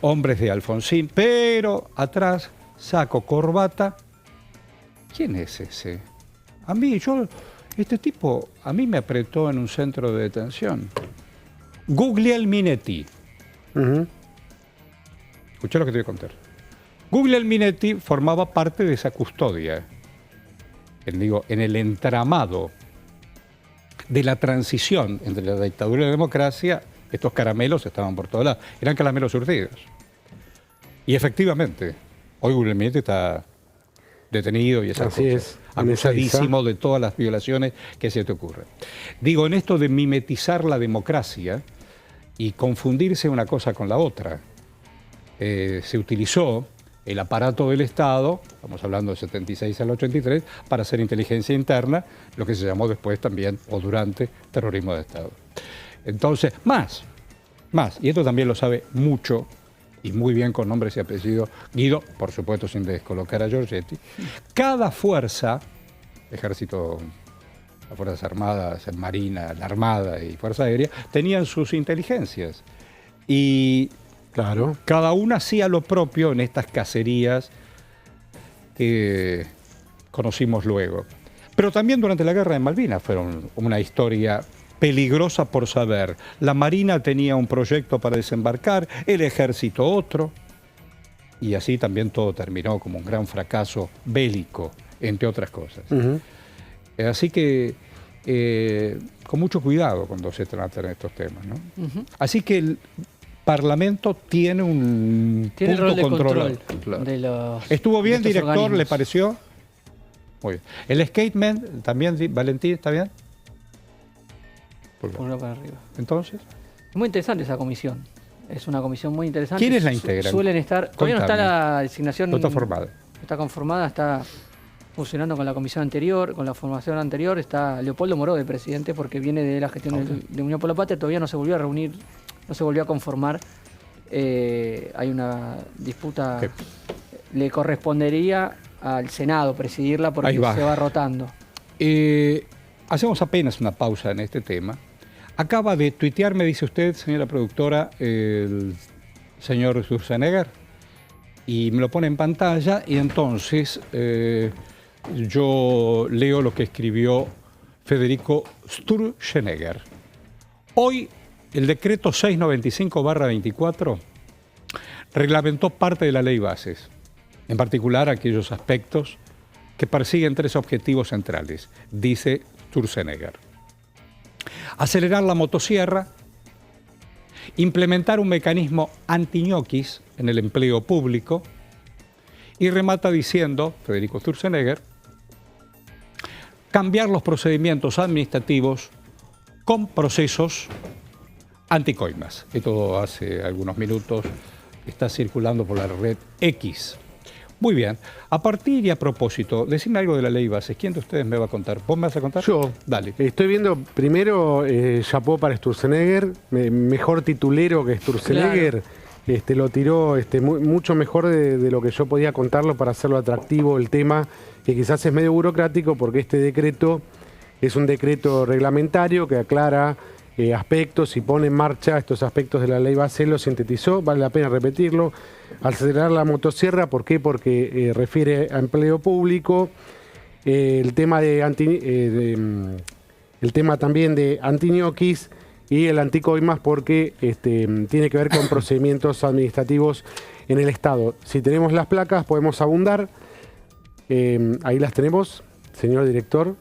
hombres de Alfonsín, pero atrás, saco, corbata. ¿Quién es ese? Este tipo a mí me apretó en un centro de detención. Guglielminetti. Escuché lo que te voy a contar. Guglielminetti formaba parte de esa custodia, en el entramado de la transición entre la dictadura y la democracia. Estos caramelos estaban por todos lados, eran caramelos surtidos. Y efectivamente, hoy Guglielminetti está detenido y esas Así cosas, es, acusadísimo de todas las violaciones que se te ocurren. Digo, en esto de mimetizar la democracia y confundirse una cosa con la otra, se utilizó el aparato del Estado, estamos hablando del 76 al 83, para hacer inteligencia interna, lo que se llamó después también, o durante, terrorismo de Estado. Entonces, más, y esto también lo sabe mucho, y muy bien con nombres y apellidos, Guido, por supuesto sin descolocar a Giorgetti, cada fuerza, ejército, las Fuerzas Armadas, Marina, la Armada y Fuerza Aérea, tenían sus inteligencias. Y claro, cada una hacía lo propio en estas cacerías que conocimos luego. Pero también durante la Guerra de Malvinas fueron una historia peligrosa por saber. La Marina tenía un proyecto para desembarcar, el Ejército otro, y así también todo terminó como un gran fracaso bélico, entre otras cosas. Así que con mucho cuidado cuando se tratan estos temas, ¿no? Así que el Parlamento tiene un Tiene el rol de control. control de los... ¿Estuvo bien, de estos director? organismos. ¿Le pareció? Muy bien. ¿El Skateman también, Valentín, está bien? Uno para arriba. Entonces, Es muy interesante esa comisión. Es una comisión muy interesante. ¿quiénes la integran? Suelen estar... Todavía no está Contame. la designación... no está formada. Está conformada, está funcionando con la comisión anterior, con la formación anterior. Está Leopoldo Moró de presidente porque viene de la gestión de Unión por la Patria. Todavía no se volvió a reunir, no se volvió a conformar. Hay una disputa... ¿Qué? Le correspondería al Senado presidirla porque Ahí va. se va rotando. Hacemos apenas una pausa en este tema. Acaba de tuitear, me dice usted, señora productora, el señor Sturzenegger, y me lo pone en pantalla, y entonces yo leo lo que escribió Federico Sturzenegger. Hoy el decreto 695/24 reglamentó parte de la ley bases, en particular aquellos aspectos que persiguen tres objetivos centrales, dice Sturzenegger. Acelerar la motosierra, implementar un mecanismo anti-ñoquis en el empleo público, y remata diciendo, Federico Sturzenegger, cambiar los procedimientos administrativos con procesos anticoimas. Esto hace algunos minutos está circulando por la red X. Muy bien. A partir y a propósito, decime algo de la ley bases. ¿Quién de ustedes me va a contar? ¿Vos me vas a contar? yo. Dale. Estoy viendo primero chapó para Sturzenegger, mejor titulero que Sturzenegger. Lo tiró mucho mejor de lo que yo podía contarlo para hacerlo atractivo el tema, que quizás es medio burocrático porque este decreto es un decreto reglamentario que aclara aspectos y pone en marcha estos aspectos de la ley base, lo sintetizó, vale la pena repetirlo. Acelerar la motosierra, ¿por qué? Porque refiere a empleo público, el tema el tema también de antiñoquis y el anticoimas porque tiene que ver con procedimientos administrativos en el Estado. Si tenemos las placas podemos abundar, ahí las tenemos, señor director,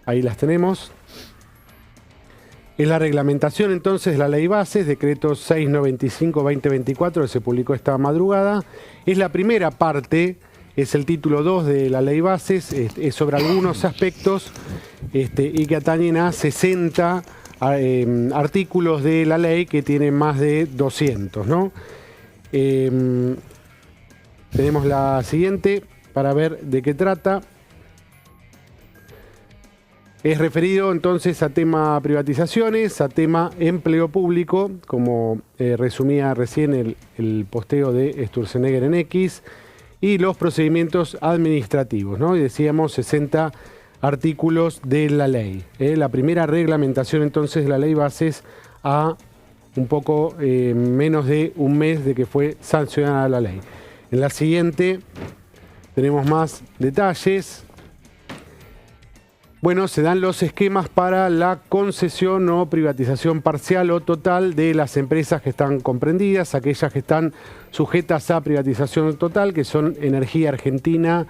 ahí las tenemos. Es la reglamentación entonces de la ley bases, decreto 695/2024, que se publicó esta madrugada. Es la primera parte, es el título 2 de la ley bases, es sobre algunos aspectos y que atañen a 60 artículos de la ley que tienen más de 200, ¿no? Tenemos la siguiente para ver de qué trata. Es referido entonces a tema privatizaciones, a tema empleo público, como resumía recién el posteo de Sturzenegger en X, y los procedimientos administrativos, ¿no? Y decíamos 60 artículos de la ley. La primera reglamentación entonces de la ley bases a un poco menos de un mes de que fue sancionada la ley. En la siguiente tenemos más detalles. bueno, se dan los esquemas para la concesión o privatización parcial o total de las empresas que están comprendidas, aquellas que están sujetas a privatización total, que son Energía Argentina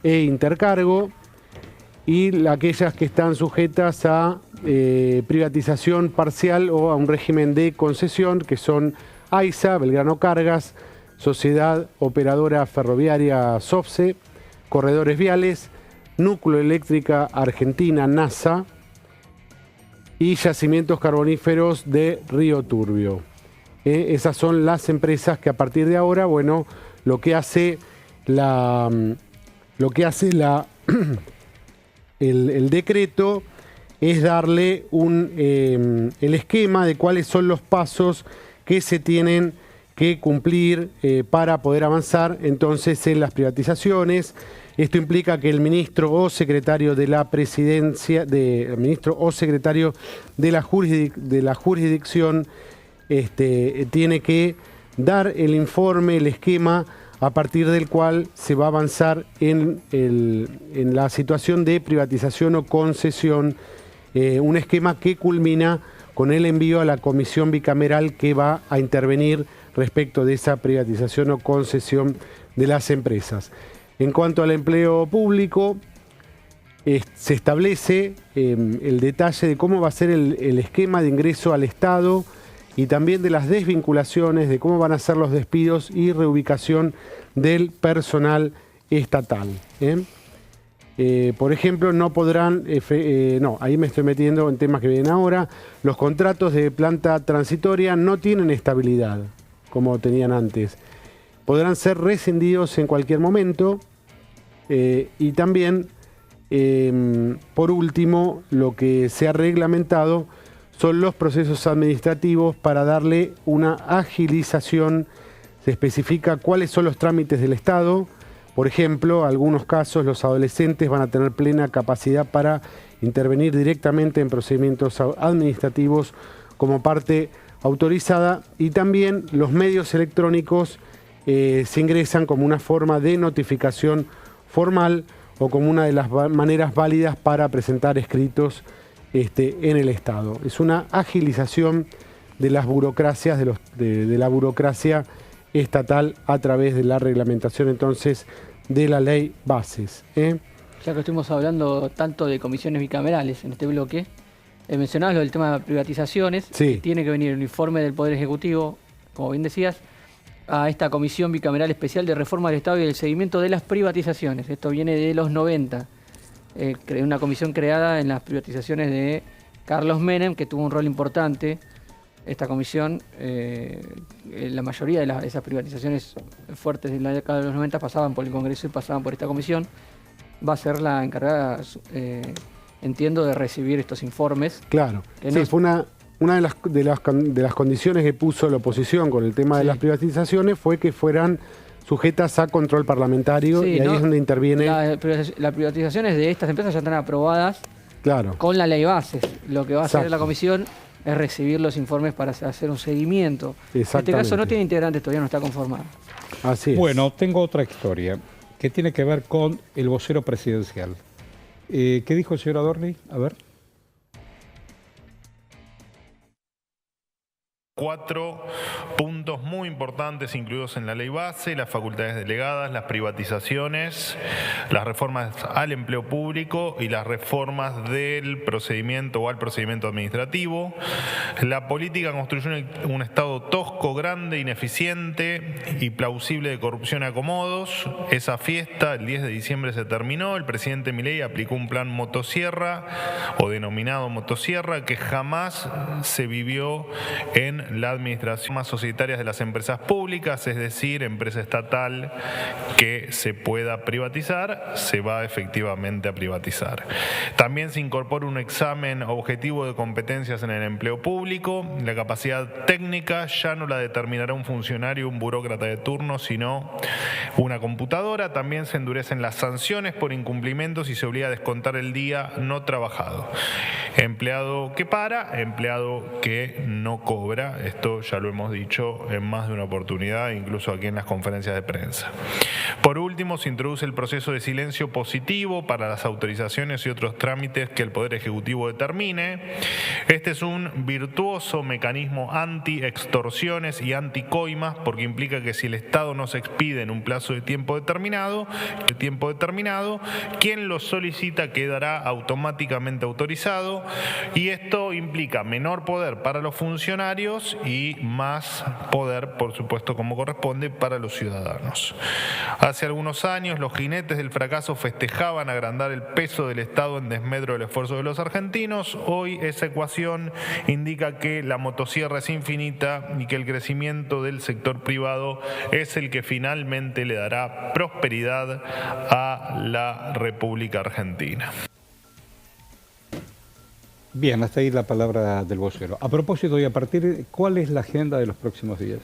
e Intercargo, y aquellas que están sujetas a privatización parcial o a un régimen de concesión, que son AISA, Belgrano Cargas, Sociedad Operadora Ferroviaria SOFCE, Corredores Viales, Núcleo Eléctrica Argentina NASA y Yacimientos Carboníferos de Río Turbio. Esas son las empresas que a partir de ahora, bueno, lo que hace el decreto es darle el esquema de cuáles son los pasos que se tienen que cumplir para poder avanzar entonces en las privatizaciones. Esto implica que el ministro o secretario de la presidencia, el ministro o secretario de la jurisdicción tiene que dar el informe, el esquema a partir del cual se va a avanzar en la situación de privatización o concesión, un esquema que culmina con el envío a la comisión bicameral que va a intervenir respecto de esa privatización o concesión de las empresas. En cuanto al empleo público, se establece el detalle de cómo va a ser el esquema de ingreso al Estado y también de las desvinculaciones, de cómo van a ser los despidos y reubicación del personal estatal. Por ejemplo, no podrán, ahí me estoy metiendo en temas que vienen ahora, los contratos de planta transitoria no tienen estabilidad, como tenían antes. Podrán ser rescindidos en cualquier momento y también, por último, lo que se ha reglamentado son los procesos administrativos para darle una agilización. Se especifica cuáles son los trámites del Estado. Por ejemplo, en algunos casos los adolescentes van a tener plena capacidad para intervenir directamente en procedimientos administrativos como parte autorizada, y también los medios electrónicos se ingresan como una forma de notificación formal o como una de las maneras válidas para presentar escritos en el Estado. Es una agilización de las burocracias, de la burocracia estatal a través de la reglamentación entonces de la ley bases. Ya que estuvimos hablando tanto de comisiones bicamerales en este bloque, mencionabas lo del tema de privatizaciones, sí. Que tiene que venir el informe del Poder Ejecutivo, como bien decías, a esta Comisión Bicameral Especial de Reforma del Estado y del Seguimiento de las Privatizaciones. Esto viene de los 90. Una comisión creada en las privatizaciones de Carlos Menem, que tuvo un rol importante. Esta comisión, la mayoría de esas privatizaciones fuertes de la década de los 90 pasaban por el Congreso y pasaban por esta comisión. Va a ser la encargada, entiendo, de recibir estos informes. Claro, sí, fue una de las condiciones que puso la oposición con el tema de las privatizaciones fue que fueran sujetas a control parlamentario, y ahí es donde interviene. Las privatizaciones de estas empresas ya están aprobadas con la ley bases. Lo que va a hacer la comisión es recibir los informes para hacer un seguimiento. En este caso no tiene integrantes, todavía no está conformado. Así es. Bueno, tengo otra historia que tiene que ver con el vocero presidencial. ¿Qué dijo el señor Adorni? A ver. 4 puntos muy importantes incluidos en la ley base: las facultades delegadas, las privatizaciones, las reformas al empleo público y las reformas del procedimiento o al procedimiento administrativo. La política construyó un Estado tosco, grande, ineficiente y plausible de corrupción y acomodos. Esa fiesta el 10 de diciembre se terminó. El presidente Milei aplicó un plan motosierra o denominado motosierra que jamás se vivió en la administración más societarias de las empresas públicas, es decir, empresa estatal que se pueda privatizar, se va efectivamente a privatizar. También se incorpora un examen objetivo de competencias en el empleo público. La capacidad técnica ya no la determinará un funcionario, un burócrata de turno, sino una computadora. También se endurecen las sanciones por incumplimientos y se obliga a descontar el día no trabajado. Empleado que para, empleado que no cobra. Esto ya lo hemos dicho en más de una oportunidad, incluso aquí en las conferencias de prensa. Por último, se introduce el proceso de silencio positivo para las autorizaciones y otros trámites que el Poder Ejecutivo determine. Este es un virtuoso mecanismo anti-extorsiones y anti-coimas, porque implica que si el Estado no se expide en un plazo de tiempo determinado, quien lo solicita quedará automáticamente autorizado, y esto implica menor poder para los funcionarios y más poder, por supuesto, como corresponde, para los ciudadanos. Hace algunos años los jinetes del fracaso festejaban agrandar el peso del Estado en desmedro del esfuerzo de los argentinos. Hoy esa ecuación indica que la motosierra es infinita y que el crecimiento del sector privado es el que finalmente le dará prosperidad a la República Argentina. Bien, hasta ahí la palabra del vocero. A propósito, y a partir, ¿cuál es la agenda de los próximos días?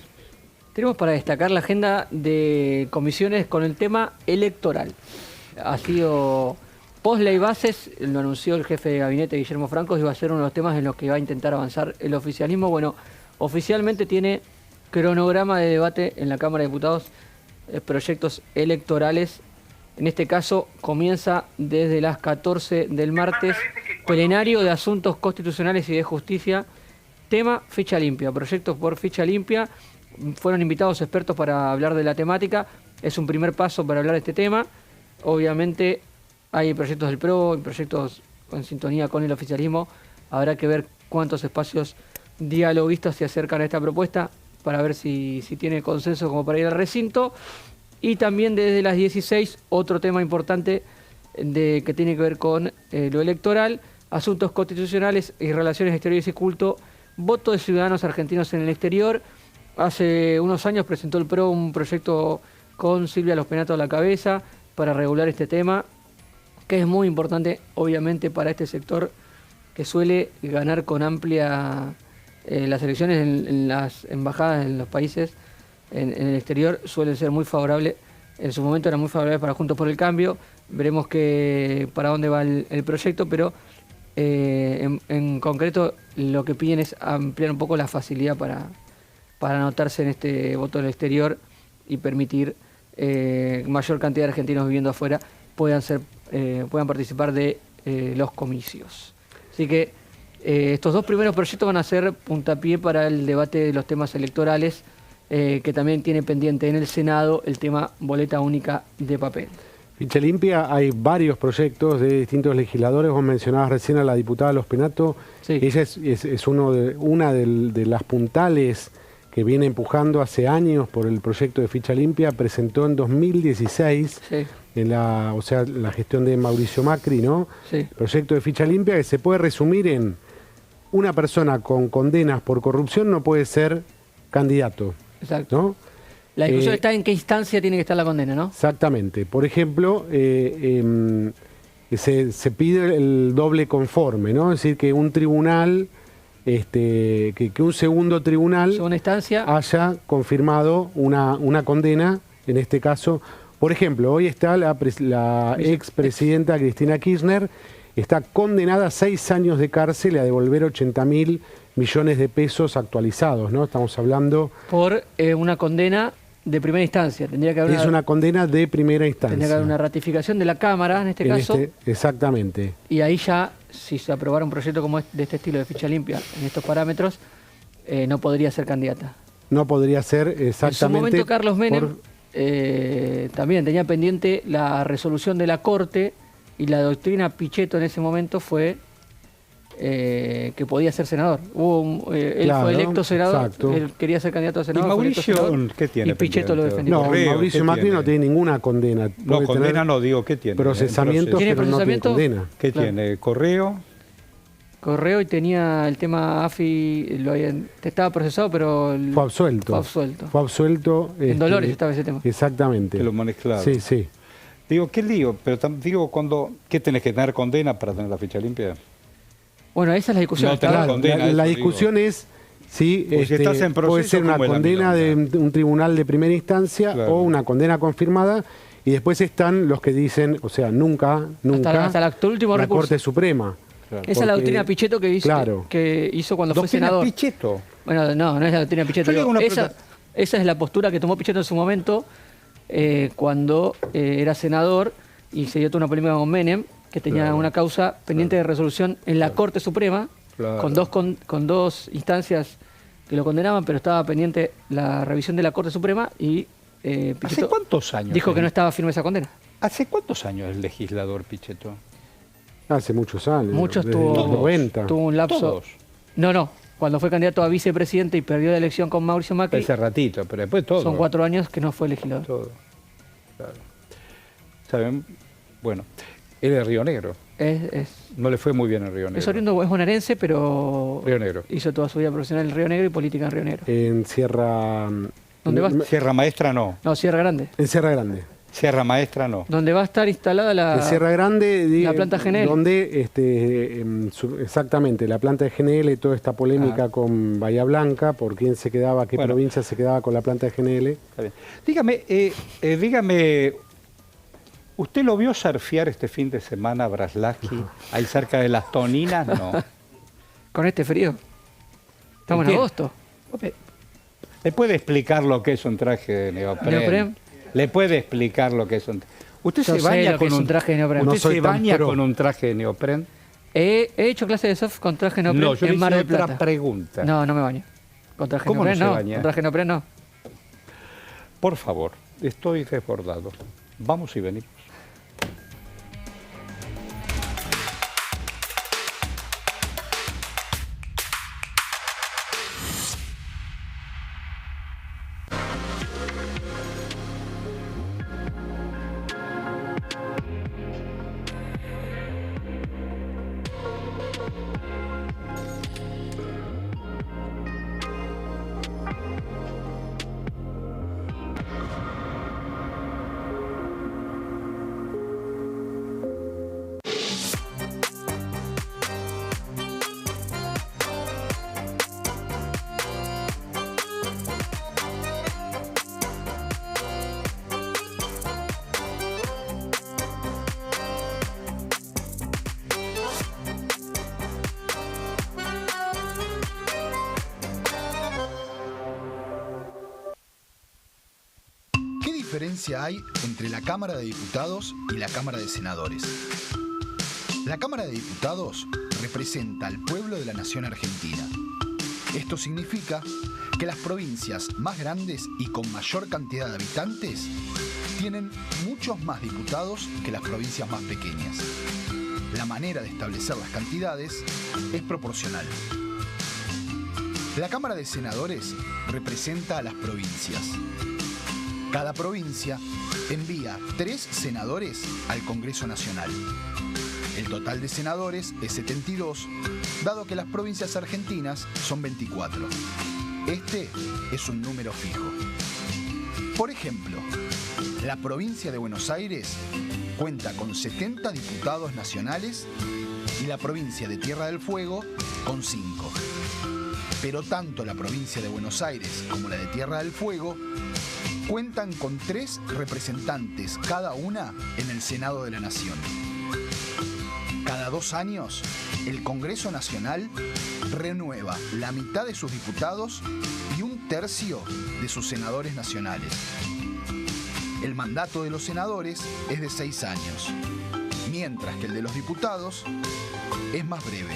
Tenemos para destacar la agenda de comisiones con el tema electoral. Ha sido post-ley bases, lo anunció el jefe de gabinete Guillermo Franco, y va a ser uno de los temas en los que va a intentar avanzar el oficialismo. Bueno, oficialmente tiene cronograma de debate en la Cámara de Diputados, proyectos electorales. En este caso comienza desde las 14 del martes, plenario de asuntos constitucionales y de justicia, tema ficha limpia, proyectos por ficha limpia. Fueron invitados expertos para hablar de la temática. Es un primer paso para hablar de este tema. Obviamente hay proyectos del PRO, proyectos en sintonía con el oficialismo. Habrá que ver cuántos espacios dialoguistas se acercan a esta propuesta para ver si tiene consenso como para ir al recinto. Y también desde las 16, otro tema importante que tiene que ver con lo electoral, asuntos constitucionales y relaciones exteriores y culto, voto de ciudadanos argentinos en el exterior. Hace unos años presentó el PRO un proyecto con Silvia Los Penato a la cabeza para regular este tema, que es muy importante, obviamente, para este sector que suele ganar con amplia las elecciones en las embajadas en los países en el exterior, suelen ser muy favorables. En su momento eran muy favorables para Juntos por el Cambio. Veremos para dónde va el proyecto, pero en concreto lo que piden es ampliar un poco la facilidad para anotarse en este voto del exterior y permitir mayor cantidad de argentinos viviendo afuera puedan participar de los comicios. Así que estos dos primeros proyectos van a ser puntapié para el debate de los temas electorales, que también tiene pendiente en el Senado el tema boleta única de papel. Ficha limpia, hay varios proyectos de distintos legisladores. Vos mencionabas recién a la diputada Los Penato. Sí. Ella es una de las puntales que viene empujando hace años por el proyecto de ficha limpia. Presentó en 2016, sí, la gestión de Mauricio Macri, ¿no? Sí. Proyecto de ficha limpia que se puede resumir en: una persona con condenas por corrupción no puede ser candidato. Exacto. ¿No? La discusión está en qué instancia tiene que estar la condena, ¿no? Exactamente. Por ejemplo, se pide el doble conforme, ¿no? Es decir, que un tribunal, que un segundo tribunal, segunda instancia, haya confirmado una condena, en este caso. Por ejemplo, hoy está la expresidenta Cristina Kirchner, está condenada a 6 años de cárcel y a devolver 80.000 millones de pesos actualizados, ¿no? Estamos hablando... Por una condena de primera instancia. Tendría que haber una condena de primera instancia. Tendría que haber una ratificación de la Cámara, en este caso. Exactamente. Y ahí ya, si se aprobara un proyecto como de este estilo de ficha limpia, en estos parámetros, no podría ser candidata. No podría ser, exactamente. En su momento Carlos Menem también tenía pendiente la resolución de la Corte, y la doctrina Pichetto en ese momento fue que podía ser senador. Él fue electo senador, exacto. Él quería ser candidato a senador. ¿Y Mauricio qué tiene? Y Pichetto lo defendió. No, Mauricio Macri no tiene ninguna condena. No, condena no, digo, ¿qué tiene? Procesamiento, ¿Tiene pero procesamiento? No tiene condena. ¿Qué tiene? ¿Correo? Y tenía el tema AFI, estaba procesado, pero... Fue absuelto. Fue absuelto. En Dolores estaba ese tema. Exactamente. Que lo manejaron. Sí, sí. Digo, qué lío, pero digo, ¿qué tenés que tener condena para tener la ficha limpia? Bueno, esa es la discusión. No, claro, condena, la discusión es si estás en proceso, puede ser una condena de un tribunal de primera instancia, claro, o una condena confirmada, y después están los que dicen, o sea, nunca hasta el último la recurso. Corte Suprema. Claro. Esa es la doctrina Pichetto que hizo, claro, que hizo cuando fue senador. ¿Pichetto? Bueno, no es la doctrina Pichetto. Yo le hago una Esa pregunta. es la postura que tomó Pichetto en su momento cuando era senador y se dio toda una polémica con Menem, que tenía Claro. una causa pendiente de resolución en la Corte Suprema, Claro. con dos instancias que lo condenaban, pero estaba pendiente la revisión de la Corte Suprema y ¿Hace Pichetto cuántos años? dijo que no estaba firme esa condena. ¿Hace cuántos años es legislador Pichetto? Hace muchos años. Muchos desde tuvo- los 90. Tuvo un lapso. Todos. No, cuando fue candidato a vicepresidente y perdió la elección con Mauricio Macri, Ese ratito, pero después todo. son 4 años que no fue legislador. Todo. Claro. ¿Saben? Bueno, él es Río Negro. Es No le fue muy bien en Río Negro. oriundo, es bonaerense, pero Río Negro. hizo toda su vida profesional en Río Negro y política en Río Negro. En Sierra... ¿Dónde vas? Sierra Maestra no. No, Sierra Grande. En Sierra Grande. Sierra Maestra no. Donde va a estar instalada la... En Sierra Grande, la planta GNL. donde exactamente la planta de GNL, toda esta polémica con Bahía Blanca, por quién se quedaba, qué Bueno. provincia se quedaba con la planta de GNL. Está bien. Dígame, ¿usted lo vio surfear este fin de semana a Braslaski, ahí cerca de las Toninas? No. Con este frío. Estamos en Entiendo. agosto. ¿Le puede explicar lo que es un traje de neopren? ¿Neopren? ¿Le puede explicar lo que es un... ¿Usted Yo se sé baña lo que con es un traje de neopren. ¿Usted No soy se tan baña pro. con un traje de neopren? He hecho clases de surf con traje neopren No, yo le en Mar hice del otra Plata. pregunta. No me baño. Con traje ¿Cómo no neopren se no. baña? Con traje neopren no. Por favor, estoy desbordado. Vamos y venimos. ¿Qué diferencia hay entre la Cámara de Diputados y la Cámara de Senadores? La Cámara de Diputados representa al pueblo de la nación argentina. Esto significa que las provincias más grandes y con mayor cantidad de habitantes tienen muchos más diputados que las provincias más pequeñas. La manera de establecer las cantidades es proporcional. La Cámara de Senadores representa a las provincias. Cada provincia envía 3 senadores al Congreso Nacional. El total de senadores es 72, dado que las provincias argentinas son 24. Este es un número fijo. Por ejemplo, la provincia de Buenos Aires cuenta con 70 diputados nacionales y la provincia de Tierra del Fuego con 5. Pero tanto la provincia de Buenos Aires como la de Tierra del Fuego cuentan con 3 representantes cada una en el Senado de la Nación. Cada 2 años, el Congreso Nacional renueva la mitad de sus diputados y 1/3 de sus senadores nacionales. El mandato de los senadores es de 6 años, mientras que el de los diputados es más breve,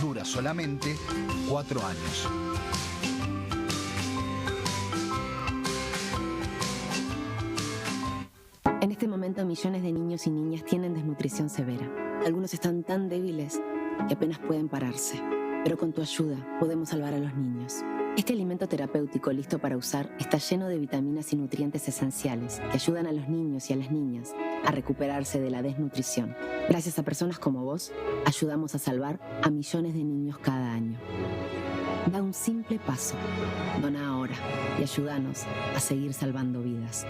dura solamente 4 años. En este momento millones de niños y niñas tienen desnutrición severa. Algunos están tan débiles que apenas pueden pararse. Pero con tu ayuda podemos salvar a los niños. Este alimento terapéutico listo para usar está lleno de vitaminas y nutrientes esenciales que ayudan a los niños y a las niñas a recuperarse de la desnutrición. Gracias a personas como vos, ayudamos a salvar a millones de niños cada año. Da un simple paso. Dona ahora y ayúdanos a seguir salvando vidas.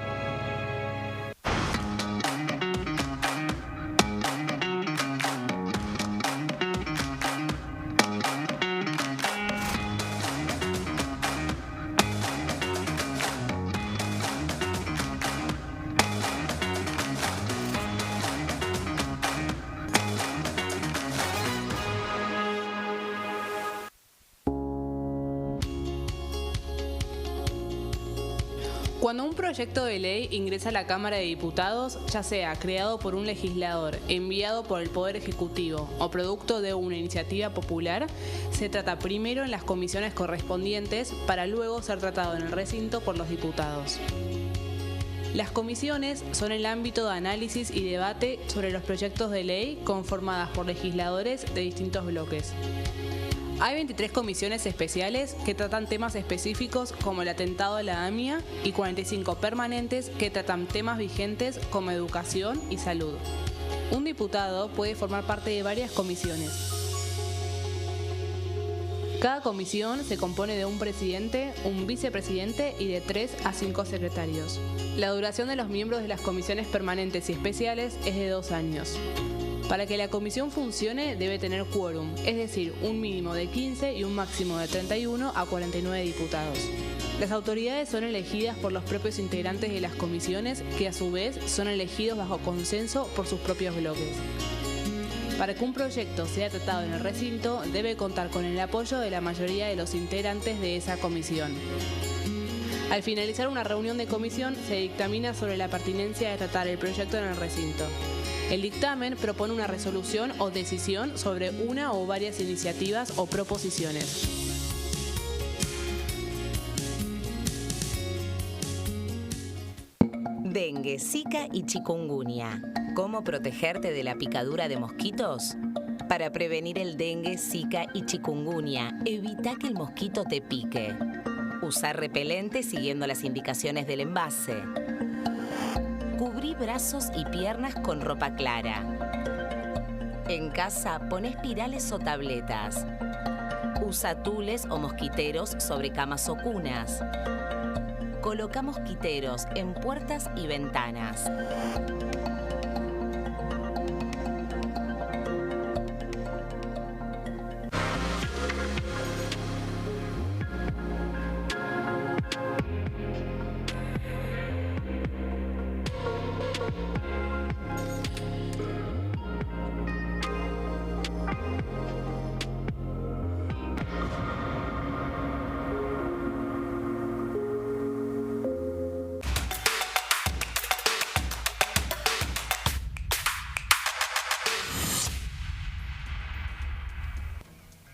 Cuando un proyecto de ley ingresa a la Cámara de Diputados, ya sea creado por un legislador, enviado por el Poder Ejecutivo o producto de una iniciativa popular, se trata primero en las comisiones correspondientes para luego ser tratado en el recinto por los diputados. Las comisiones son el ámbito de análisis y debate sobre los proyectos de ley conformadas por legisladores de distintos bloques. Hay 23 comisiones especiales que tratan temas específicos como el atentado de la AMIA y 45 permanentes que tratan temas vigentes como educación y salud. Un diputado puede formar parte de varias comisiones. Cada comisión se compone de un presidente, un vicepresidente y de 3 a 5 secretarios. La duración de los miembros de las comisiones permanentes y especiales es de 2 años. Para que la comisión funcione debe tener quórum, es decir, un mínimo de 15 y un máximo de 31 a 49 diputados. Las autoridades son elegidas por los propios integrantes de las comisiones, que a su vez son elegidos bajo consenso por sus propios bloques. Para que un proyecto sea tratado en el recinto, debe contar con el apoyo de la mayoría de los integrantes de esa comisión. Al finalizar una reunión de comisión, se dictamina sobre la pertinencia de tratar el proyecto en el recinto. El dictamen propone una resolución o decisión sobre una o varias iniciativas o proposiciones. Dengue, Zika y chikungunya. ¿Cómo protegerte de la picadura de mosquitos? Para prevenir el dengue, Zika y chikungunya, evita que el mosquito te pique. Usar repelente siguiendo las indicaciones del envase. Cubrí brazos y piernas con ropa clara. En casa, pon espirales o tabletas. Usa tules o mosquiteros sobre camas o cunas. Coloca mosquiteros en puertas y ventanas.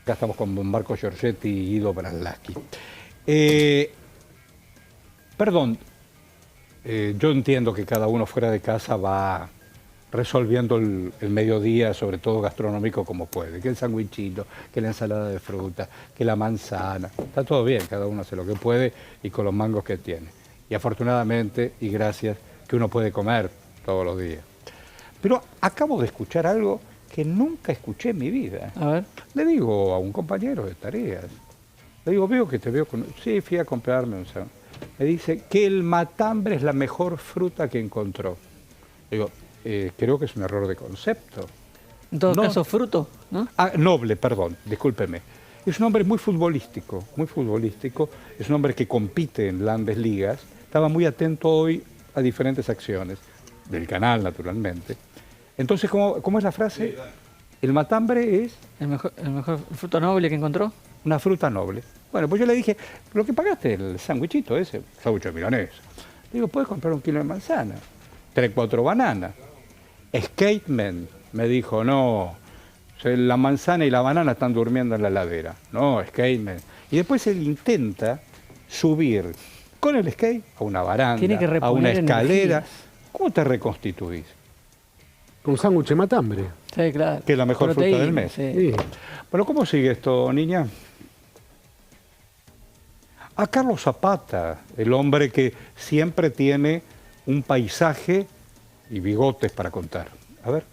Acá estamos con Marco Giorgetti y Guido Brandlaski. Perdón, yo entiendo que cada uno fuera de casa va resolviendo el mediodía, sobre todo gastronómico, como puede. Que el sandwichito, que la ensalada de fruta, que la manzana. Está todo bien, cada uno hace lo que puede y con los mangos que tiene. Y afortunadamente, y gracias, que uno puede comer todos los días. Pero acabo de escuchar algo que nunca escuché en mi vida. A ver. Le digo a un compañero de tareas, le digo, veo que te veo con... Sí, fui a comprarme un sándwich. Me dice que el matambre es la mejor fruta que encontró. Le digo, creo que es un error de concepto. En todo caso, fruto, ¿no? Ah, noble, perdón, discúlpeme. Es un hombre muy futbolístico, muy futbolístico. Es un hombre que compite en grandes ligas. Estaba muy atento hoy a diferentes acciones, del canal, naturalmente. Entonces, ¿cómo es la frase? El matambre es... ¿El mejor fruto noble que encontró? Una fruta noble. Bueno, pues yo le dije, lo que pagaste, el sándwichito ese, sándwich de milanesa. Le digo, ¿puedes comprar 1 kilo de manzana? 3, 4 bananas. Skateman me dijo, no, la manzana y la banana están durmiendo en la heladera. No, Skateman. Y después él intenta subir con el skate a una baranda, a una escalera. Energía. ¿Cómo te reconstituís? Con sándwich de matambre. Sí, claro. Que es la mejor fruta del mes. Sí. Bueno, ¿cómo sigue esto, niña? A Carlos Zapata, el hombre que siempre tiene un paisaje y bigotes para contar. A ver.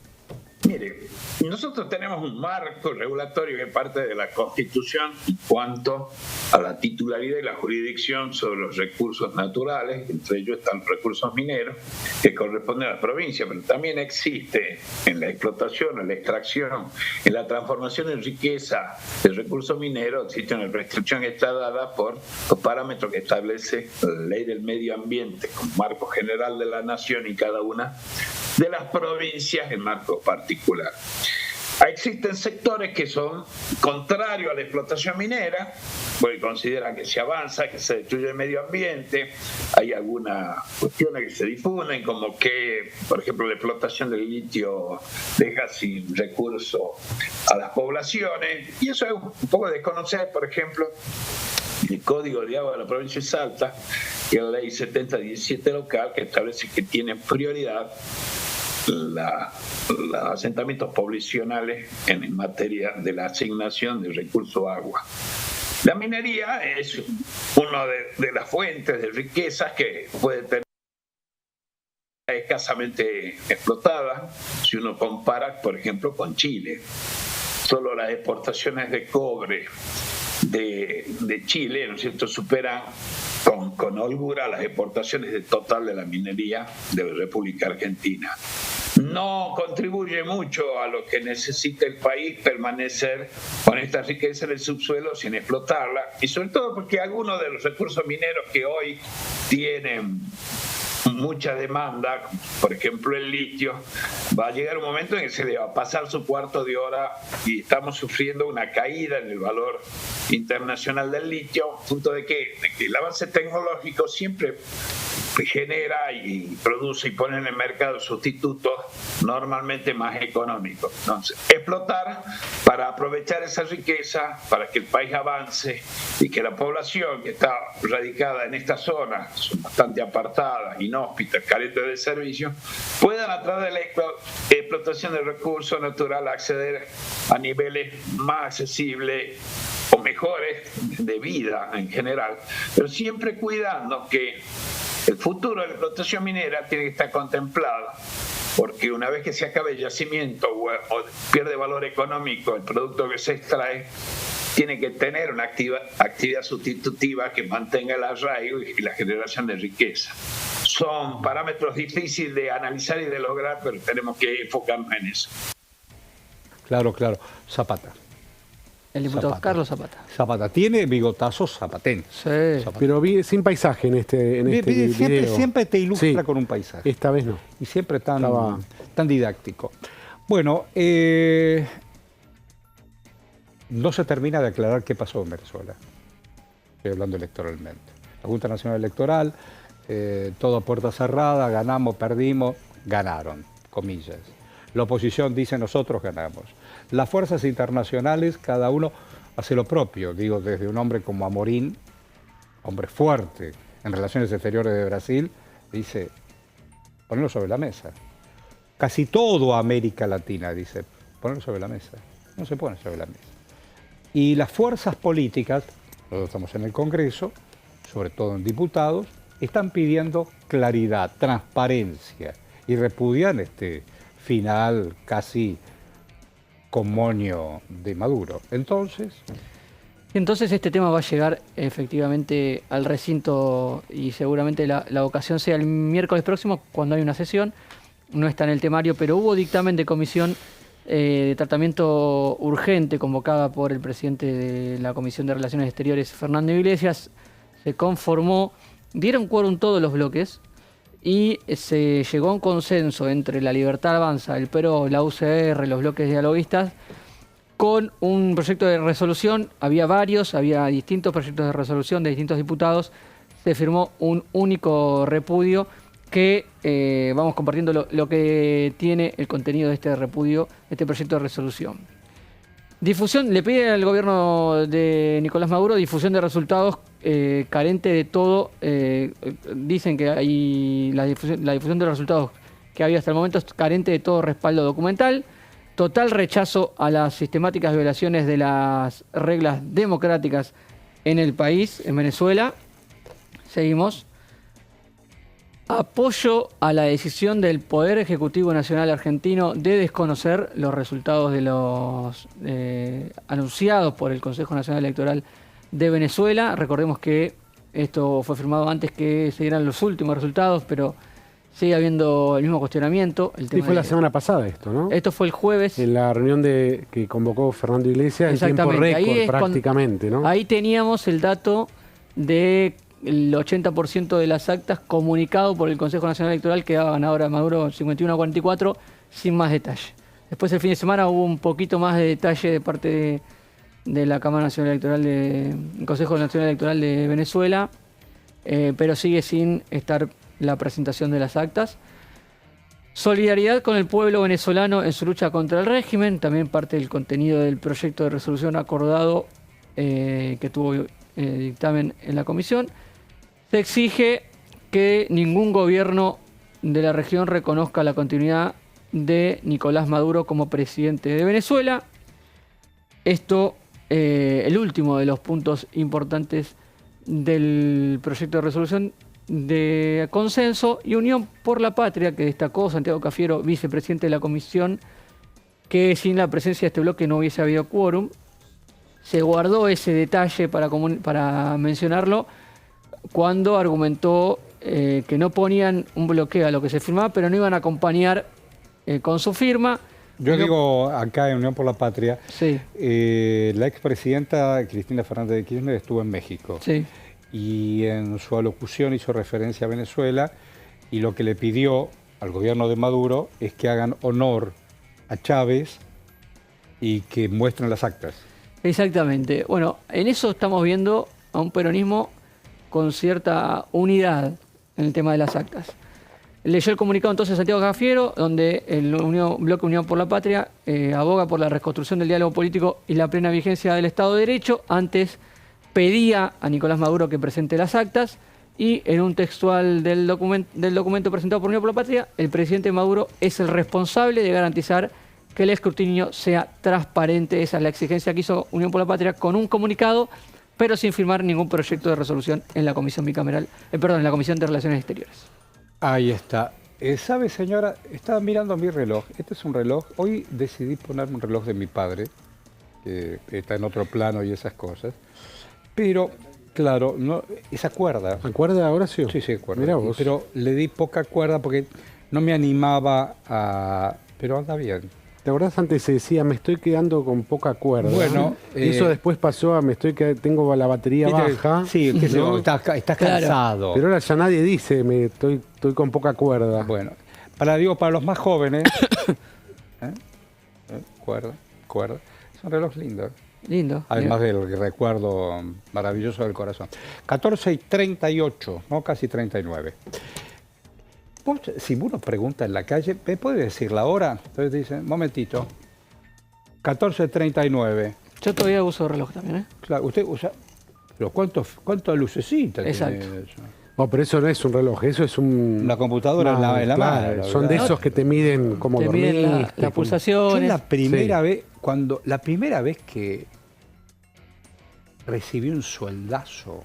Mire, nosotros tenemos un marco regulatorio que parte de la Constitución en cuanto a la titularidad y la jurisdicción sobre los recursos naturales, entre ellos están los recursos mineros, que corresponden a la provincia, pero también existe en la explotación, en la extracción, en la transformación en riqueza del recurso minero, existe una restricción que está dada por los parámetros que establece la ley del medio ambiente, como marco general de la nación y cada una de las provincias en marco particular. Existen sectores que son contrarios a la explotación minera, porque consideran que se avanza, que se destruye el medio ambiente. Hay algunas cuestiones que se difunden, como que, por ejemplo, la explotación del litio deja sin recurso a las poblaciones. Y eso es un poco desconocer, por ejemplo, el Código de Agua de la provincia de Salta, que es la ley 7017 local, que establece que tienen prioridad los asentamientos poblacionales en materia de la asignación de recurso agua. La minería es una de las fuentes de riquezas que puede tener escasamente explotada si uno compara, por ejemplo, con Chile. Solo las exportaciones de cobre de Chile, ¿no es cierto?, superan con holgura las exportaciones de total de la minería de la República Argentina. No contribuye mucho a lo que necesita el país permanecer con esta riqueza en el subsuelo sin explotarla, y sobre todo porque algunos de los recursos mineros que hoy tienen mucha demanda, por ejemplo el litio, va a llegar un momento en que se le va a pasar su cuarto de hora y estamos sufriendo una caída en el valor internacional del litio, punto de que el avance tecnológico siempre genera y produce y pone en el mercado sustitutos normalmente más económicos. Entonces, explotar para aprovechar esa riqueza, para que el país avance y que la población que está radicada en esta zona, son bastante apartadas, inhóspitas, carentes de servicios, puedan a través de la explotación de recursos naturales acceder a niveles más accesibles o mejores de vida en general, pero siempre cuidando que el futuro de la explotación minera tiene que estar contemplado, porque una vez que se acabe el yacimiento o pierde valor económico el producto que se extrae, tiene que tener una actividad sustitutiva que mantenga el arraigo y la generación de riqueza. Son parámetros difíciles de analizar y de lograr, pero tenemos que enfocarnos en eso. Claro. Zapata. El diputado Zapata. Carlos Zapata. Zapata tiene bigotazos zapatenses. Sí. Zapata. Pero sin paisaje en este video. Siempre te ilustra Sí. con un paisaje. Esta vez no. Y siempre tan Estaba- didáctico. Bueno, no se termina de aclarar qué pasó en Venezuela. Estoy hablando electoralmente. La Junta Nacional Electoral, todo a puerta cerrada, ganamos, perdimos, ganaron, comillas. La oposición dice nosotros ganamos. Las fuerzas internacionales, cada uno hace lo propio. Digo, desde un hombre como Amorín, hombre fuerte en relaciones exteriores de Brasil, dice, ponelo sobre la mesa. Casi todo América Latina dice, ponelo sobre la mesa. No se pone sobre la mesa. Y las fuerzas políticas, nosotros estamos en el Congreso, sobre todo en diputados, están pidiendo claridad, transparencia y repudian este final casi con moño de Maduro. Entonces Este tema va a llegar efectivamente al recinto y seguramente la ocasión sea el miércoles próximo cuando hay una sesión. No está en el temario, pero hubo dictamen de comisión de tratamiento urgente convocada por el presidente de la Comisión de Relaciones Exteriores, Fernando Iglesias. Se conformó, dieron quórum todos los bloques y se llegó a un consenso entre La Libertad Avanza, el PRO, la UCR, los bloques dialoguistas, con un proyecto de resolución. Había distintos proyectos de resolución de distintos diputados. Se firmó un único repudio que vamos compartiendo lo que tiene el contenido de este repudio, este proyecto de resolución. Difusión, le pide al gobierno de Nicolás Maduro difusión de resultados carente de todo. Dicen que la difusión de los resultados que había hasta el momento es carente de todo respaldo documental. Total rechazo a las sistemáticas violaciones de las reglas democráticas en el país, en Venezuela. Seguimos. Apoyo a la decisión del Poder Ejecutivo Nacional Argentino de desconocer los resultados de los anunciados por el Consejo Nacional Electoral de Venezuela. Recordemos que esto fue firmado antes que se dieran los últimos resultados, pero sigue habiendo el mismo cuestionamiento. Sí, fue la semana pasada esto, ¿no? Esto fue el jueves. En la reunión que convocó Fernando Iglesias en tiempo récord prácticamente, ¿no? Ahí teníamos el dato de el 80% de las actas comunicado por el Consejo Nacional Electoral que daba ganadora a Maduro 51 a 44, sin más detalle. Después el fin de semana hubo un poquito más de detalle de parte de la Cámara Nacional Electoral, el Consejo Nacional Electoral de Venezuela, pero sigue sin estar la presentación de las actas. Solidaridad con el pueblo venezolano en su lucha contra el régimen, también parte del contenido del proyecto de resolución acordado que tuvo dictamen en la comisión. Se exige que ningún gobierno de la región reconozca la continuidad de Nicolás Maduro como presidente de Venezuela. Esto, el último de los puntos importantes del proyecto de resolución de consenso, y Unión por la Patria, que destacó Santiago Cafiero, vicepresidente de la comisión, que sin la presencia de este bloque no hubiese habido quórum. Se guardó ese detalle para mencionarlo cuando argumentó que no ponían un bloqueo a lo que se firmaba, pero no iban a acompañar con su firma. Yo digo acá en Unión por la Patria, sí. La expresidenta Cristina Fernández de Kirchner estuvo en México. Sí. Y en su alocución hizo referencia a Venezuela, y lo que le pidió al gobierno de Maduro es que hagan honor a Chávez y que muestren las actas. Exactamente. Bueno, en eso estamos viendo a un peronismo con cierta unidad en el tema de las actas. Leyó el comunicado entonces Santiago Cafiero, donde el bloque Unión por la Patria aboga por la reconstrucción del diálogo político y la plena vigencia del Estado de Derecho. Antes pedía a Nicolás Maduro que presente las actas, y en un textual del documento presentado por Unión por la Patria, el presidente Maduro es el responsable de garantizar que el escrutinio sea transparente. Esa es la exigencia que hizo Unión por la Patria con un comunicado, pero sin firmar ningún proyecto de resolución en la Comisión Bicameral, en la Comisión de Relaciones Exteriores. Ahí está. ¿Sabe, señora? Estaba mirando mi reloj. Este es un reloj. Hoy decidí ponerme un reloj de mi padre, que está en otro plano y esas cosas. Pero, claro, no, esa cuerda. ¿La cuerda, Horacio? Sí, cuerda. Mirá vos. Pero le di poca cuerda porque no me animaba a... Pero anda bien. ¿Te acordás? Antes se decía, me estoy quedando con poca cuerda. Bueno, y eso después pasó a tengo la batería baja. Sí, ¿no? Estás cansado. Pero ahora ya nadie dice, estoy con poca cuerda. Bueno, para los más jóvenes, cuerda. Es un reloj lindo. Lindo. Además del recuerdo maravilloso del corazón. 14:38, ¿no? Casi 39. Si uno pregunta en la calle, ¿me puede decir la hora? Entonces dicen, momentito, 14:39. Yo todavía uso reloj también, ¿eh? Claro, usted usa... Pero ¿cuántas lucecitas tiene eso? No, pero eso no es un reloj, eso es una computadora en la mano. Son de esos que te miden como dormís. Miden las pulsaciones. Yo la primera vez que recibí un sueldazo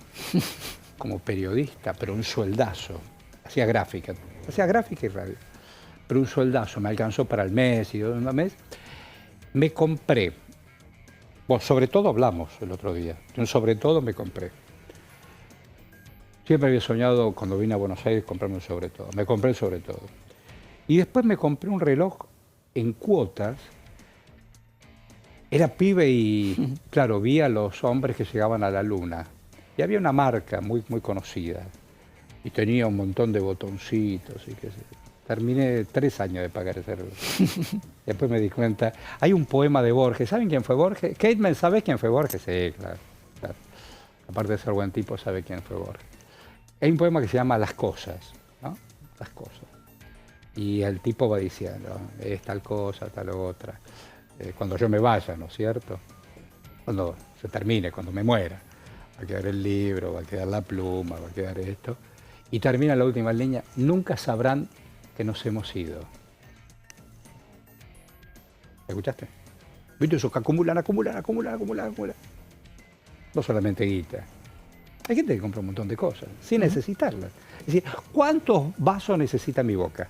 como periodista, pero un sueldazo, hacía gráfica y radio, pero un sueldazo me alcanzó para el mes y 2 meses. Me compré, sobre todo hablamos el otro día, sobre todo me compré. Siempre había soñado cuando vine a Buenos Aires comprarme un sobre todo. Me compré el sobre todo. Y después me compré un reloj en cuotas. Era pibe y, claro, vi a los hombres que llegaban a la luna. Y había una marca muy, muy conocida. Y tenía un montón de botoncitos y qué sé. Terminé 3 años de pagar ese reloj. Después me di cuenta. Hay un poema de Borges. ¿Saben quién fue Borges? Kateman, ¿sabes quién fue Borges? Sí, claro. Aparte de ser buen tipo, sabe quién fue Borges. Hay un poema que se llama Las cosas, ¿no? Las cosas. Y el tipo va diciendo, es tal cosa, tal otra. Cuando yo me vaya, ¿no es cierto? Cuando se termine, cuando me muera. Va a quedar el libro, va a quedar la pluma, va a quedar esto. Y termina la última línea, nunca sabrán que nos hemos ido. ¿Escuchaste? ¿Viste eso? Que acumulan. No solamente guita. Hay gente que compra un montón de cosas, sin necesitarlas. Es decir, ¿cuántos vasos necesita mi boca?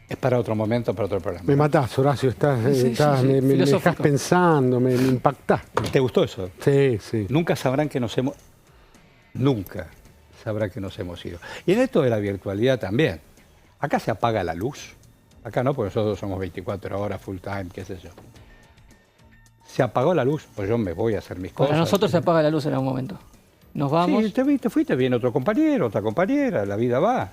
Es para otro momento, para otro programa. Me matás, Horacio, me dejás pensando, me impactás. ¿Te gustó eso? Sí. Nunca sabrán que nos hemos ido. Y en esto de la virtualidad también. Acá se apaga la luz. Acá no, porque nosotros somos 24 horas full time, qué sé yo. Se apagó la luz, pues yo me voy a hacer mis cosas. Para nosotros se apaga la luz en algún momento. Nos vamos. Sí, te fuiste, viene otro compañero, otra compañera, la vida va.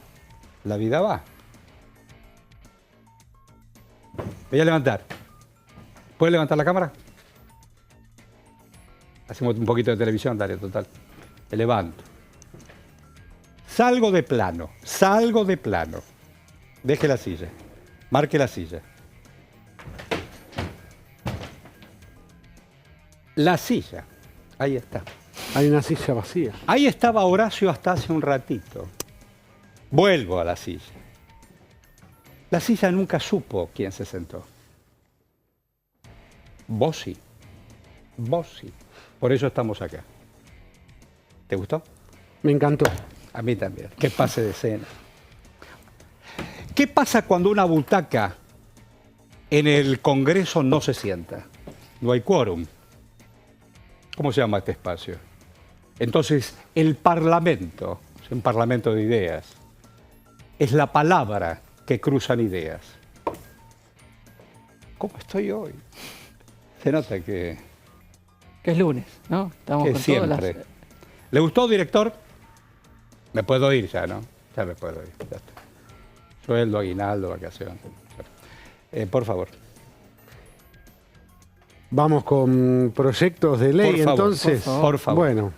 Voy a levantar. ¿Puedes levantar la cámara? Hacemos un poquito de televisión, dale, total. Me levanto. Salgo de plano. Deje la silla. Marque la silla. La silla. Ahí está. Hay una silla vacía. Ahí estaba Horacio hasta hace un ratito. Vuelvo a la silla. La silla nunca supo quién se sentó. Vos sí. Por eso estamos acá. ¿Te gustó? Me encantó. A mí también. Que pase de escena. ¿Qué pasa cuando una butaca en el Congreso no se sienta? No hay quórum. ¿Cómo se llama este espacio? Entonces, el Parlamento, es un parlamento de ideas, es la palabra que cruzan ideas. ¿Cómo estoy hoy? Se nota que es lunes, ¿no? Estamos que con siempre. todas las... ¿Le gustó, director? Me puedo ir ya, ¿no? Ya me puedo ir. Ya está. Sueldo, aguinaldo, vacaciones. Por favor. Vamos con proyectos de ley, Por favor, entonces. por favor. Bueno,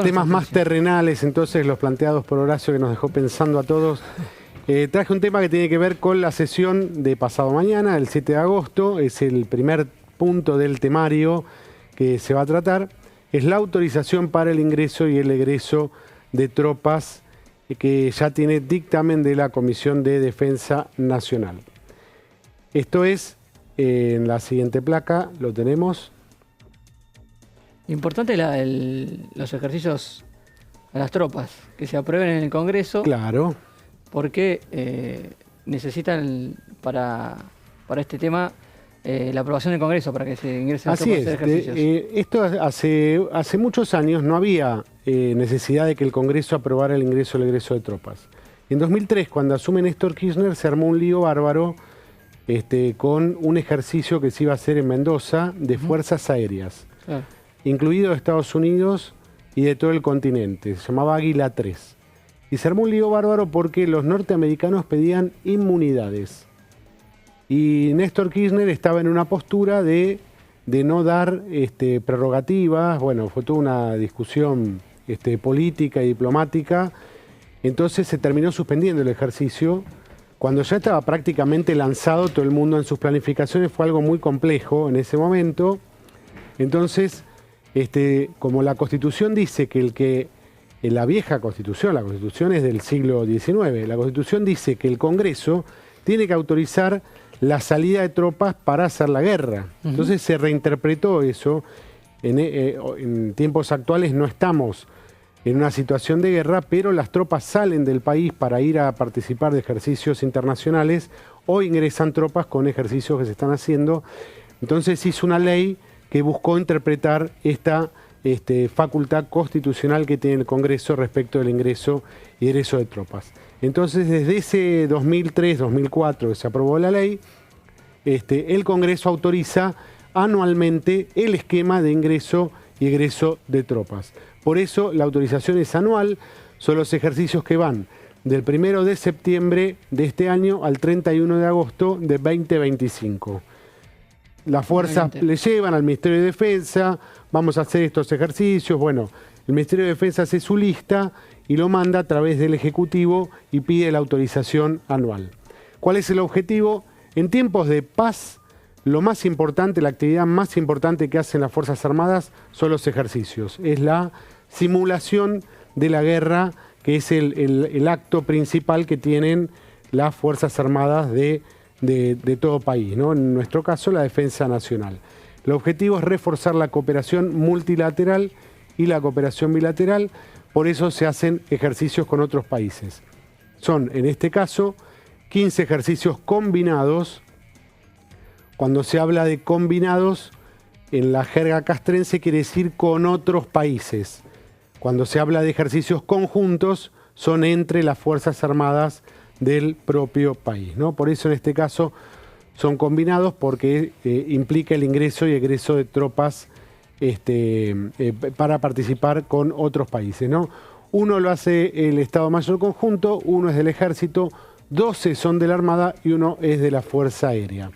temas más terrenales, entonces, los planteados por Horacio, que nos dejó pensando a todos. Traje un tema que tiene que ver con la sesión de pasado mañana, el 7 de agosto. Es el primer punto del temario que se va a tratar. Es la autorización para el ingreso y el egreso de tropas, que ya tiene dictamen de la Comisión de Defensa Nacional. Esto es, en la siguiente placa, lo tenemos. Importante los ejercicios a las tropas que se aprueben en el Congreso. Claro. Porque necesitan para este tema la aprobación del Congreso para que se ingresen a hacer ejercicios. Esto hace muchos años no había necesidad de que el Congreso aprobara el ingreso o el egreso de tropas. En 2003, cuando asume Néstor Kirchner, se armó un lío bárbaro con un ejercicio que se iba a hacer en Mendoza de fuerzas aéreas, incluido de Estados Unidos y de todo el continente. Se llamaba Águila 3. Y se armó un lío bárbaro porque los norteamericanos pedían inmunidades. Y Néstor Kirchner estaba en una postura de no dar prerrogativas. Bueno, fue toda una discusión política y diplomática. Entonces se terminó suspendiendo el ejercicio. Cuando ya estaba prácticamente lanzado todo el mundo en sus planificaciones, fue algo muy complejo en ese momento. Entonces, como la Constitución dice que la vieja Constitución, la Constitución es del siglo XIX, la Constitución dice que el Congreso tiene que autorizar la salida de tropas para hacer la guerra. Entonces se reinterpretó eso. En tiempos actuales no estamos en una situación de guerra, pero las tropas salen del país para ir a participar de ejercicios internacionales o ingresan tropas con ejercicios que se están haciendo. Entonces hizo una ley que buscó interpretar esta facultad constitucional que tiene el Congreso respecto del ingreso y egreso de tropas. Entonces, desde ese 2003-2004 que se aprobó la ley, el Congreso autoriza anualmente el esquema de ingreso y egreso de tropas. Por eso la autorización es anual, son los ejercicios que van del 1 de septiembre de este año al 31 de agosto de 2025. Las fuerzas le llevan al Ministerio de Defensa, vamos a hacer estos ejercicios. Bueno, el Ministerio de Defensa hace su lista y lo manda a través del Ejecutivo y pide la autorización anual. ¿Cuál es el objetivo? En tiempos de paz, lo más importante, la actividad más importante que hacen las Fuerzas Armadas son los ejercicios. Es la simulación de la guerra, que es el acto principal que tienen las Fuerzas Armadas de todo país, ¿no? En nuestro caso, la defensa nacional. El objetivo es reforzar la cooperación multilateral y la cooperación bilateral, por eso se hacen ejercicios con otros países. Son, en este caso, 15 ejercicios combinados. Cuando se habla de combinados, en la jerga castrense quiere decir con otros países. Cuando se habla de ejercicios conjuntos, son entre las Fuerzas Armadas del propio país, ¿no? Por eso en este caso son combinados, porque implica el ingreso y egreso de tropas para participar con otros países, ¿no? Uno lo hace el Estado Mayor Conjunto, uno es del Ejército, 12 son de la Armada y 1 es de la Fuerza Aérea.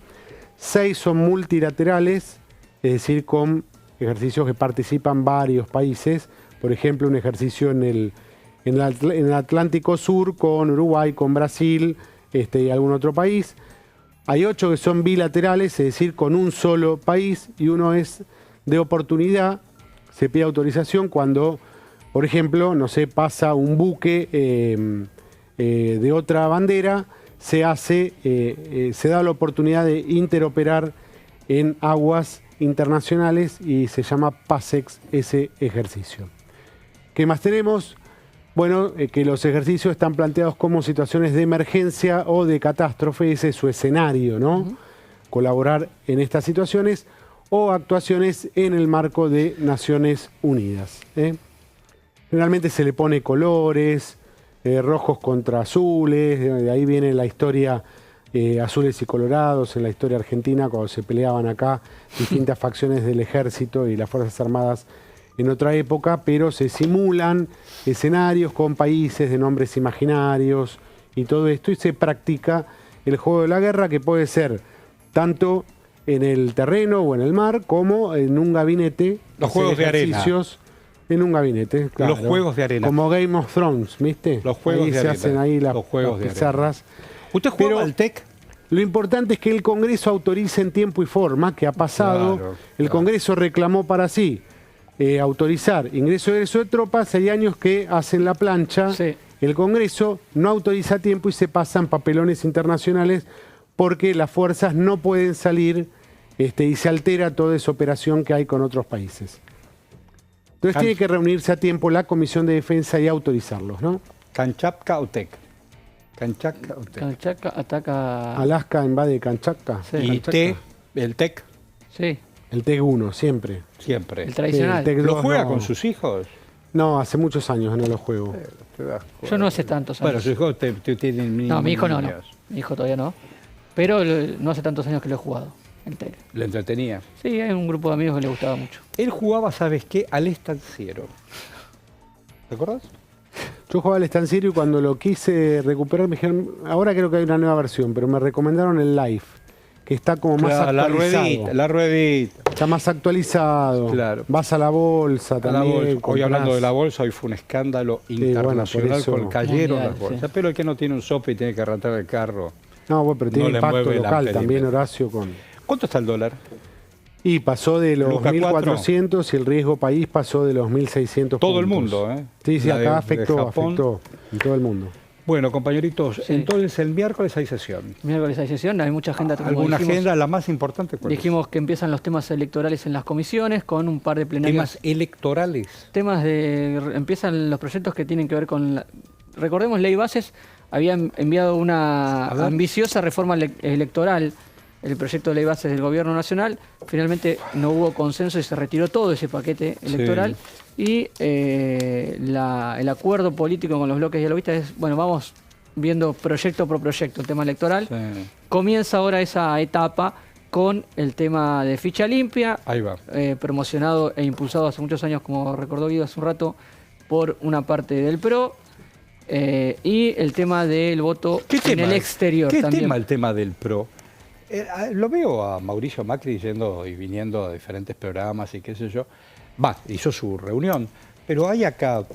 6 son multilaterales, es decir, con ejercicios que participan varios países. Por ejemplo, un ejercicio en el Atlántico Sur con Uruguay, con Brasil y algún otro país. Hay 8 que son bilaterales, es decir, con un solo país, y 1 es de oportunidad. Se pide autorización cuando, por ejemplo, no sé, pasa un buque de otra bandera, se da la oportunidad de interoperar en aguas internacionales y se llama PASEX ese ejercicio. ¿Qué más tenemos? Bueno, que los ejercicios están planteados como situaciones de emergencia o de catástrofe, ese es su escenario, ¿no? Colaborar en estas situaciones o actuaciones en el marco de Naciones Unidas. Generalmente se le pone colores, rojos contra azules, de ahí viene la historia azules y colorados, en la historia argentina cuando se peleaban acá distintas facciones del ejército y las Fuerzas Armadas en otra época, pero se simulan escenarios con países de nombres imaginarios y todo esto, y se practica el juego de la guerra, que puede ser tanto en el terreno o en el mar, como en un gabinete. Los juegos de arena. En un gabinete, claro. Los juegos de arena. Como Game of Thrones, ¿viste? Los juegos ahí de se arena. hacen ahí las pizarras. ¿Usted jugaba al TEC? Lo importante es que el Congreso autorice en tiempo y forma, que ha pasado. Claro, el Congreso reclamó para sí autorizar ingreso y egreso de tropas. Hay años que hacen la plancha. Sí. El Congreso no autoriza a tiempo y se pasan papelones internacionales porque las fuerzas no pueden salir y se altera toda esa operación que hay con otros países. Entonces tiene que reunirse a tiempo la Comisión de Defensa y autorizarlos, ¿no? Kamchatka o TEC. Kamchatka o TEC. Kamchatka ataca... Alaska invade Kamchatka. Sí. Y el TEC. Sí. El TEC-1, siempre. Siempre. El tradicional. Sí, el TEC-2 ¿Lo juega no. con sus hijos? No, hace muchos años no lo juego. Yo no hace tantos años. Bueno, sus hijos tienen niños. No, mi hijo no. Mi hijo todavía no. Pero no hace tantos años que lo he jugado. El TEC. ¿Le entretenía? Sí, hay un grupo de amigos que le gustaba mucho. Él jugaba, ¿sabes qué? Al estanciero. ¿Te acordás? Yo jugaba al estanciero y cuando lo quise recuperar me dijeron, ahora creo que hay una nueva versión, pero me recomendaron el Live, que está como más actualizado. La ruedita. Está más actualizado. Claro. Vas a la bolsa también. Hoy hablando de la bolsa, hoy fue un escándalo internacional bueno, con cayeron mundial, las bolsas. sí. Pero el que no tiene un sope y tiene que arrancar el carro. No, bueno, pero tiene No le impacto mueve el local también, amperímetro. Horacio. ¿Cuánto está el dólar? Y pasó de los Luca 1.400 y el riesgo país pasó de los 1.600 Todo el puntos. mundo, ¿eh? Sí, La acá de afectó Japón. en todo el mundo. Bueno, compañeritos, Sí. entonces el miércoles hay sesión. Miércoles hay sesión, hay mucha agenda. como ¿Alguna dijimos. agenda, la más importante? ¿Cuál es? Dijimos que empiezan los temas electorales en las comisiones con un par de plenarios. Temas electorales. Empiezan los proyectos que tienen que ver con... Recordemos, Ley Bases había enviado una ambiciosa reforma electoral, el proyecto de Ley Bases del Gobierno Nacional. Finalmente no hubo consenso y se retiró todo ese paquete electoral. Sí. Y el acuerdo político con los bloques dialoguistas es, bueno, vamos viendo proyecto por proyecto el tema electoral. Sí. Comienza ahora esa etapa con el tema de ficha limpia, Ahí va. promocionado e impulsado hace muchos años, como recordó Guido hace un rato, por una parte del PRO, y el tema del voto en el exterior ¿Qué también. tema el tema del PRO? Lo veo a Mauricio Macri yendo y viniendo a diferentes programas y qué sé yo. Hizo su reunión, pero hay acá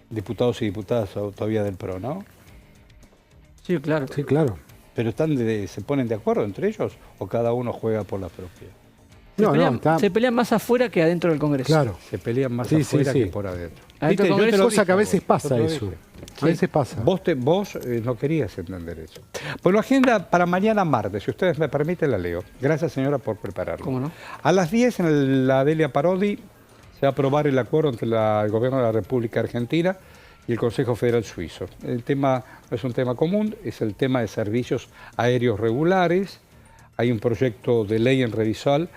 diputados y diputadas todavía del PRO, ¿no? Sí, claro. Sí, claro. ¿Pero se ponen de acuerdo entre ellos o cada uno juega por la propia? Se pelean más afuera que adentro del Congreso. Claro. Se pelean más Sí, afuera sí, sí. que por adentro. Adentro del Yo te Congreso, lo Cosa dije que a vos, veces pasa yo te lo eso. dije. A veces pasa. Vos no querías entender eso. Pues la agenda para mañana martes, si ustedes me permiten, la leo. Gracias, señora, por prepararlo. ¿Cómo no? A las 10 en la Delia Parodi se va a aprobar el acuerdo entre el Gobierno de la República Argentina y el Consejo Federal Suizo. El tema no es un tema común, es el tema de servicios aéreos regulares. Hay un proyecto de ley en revisal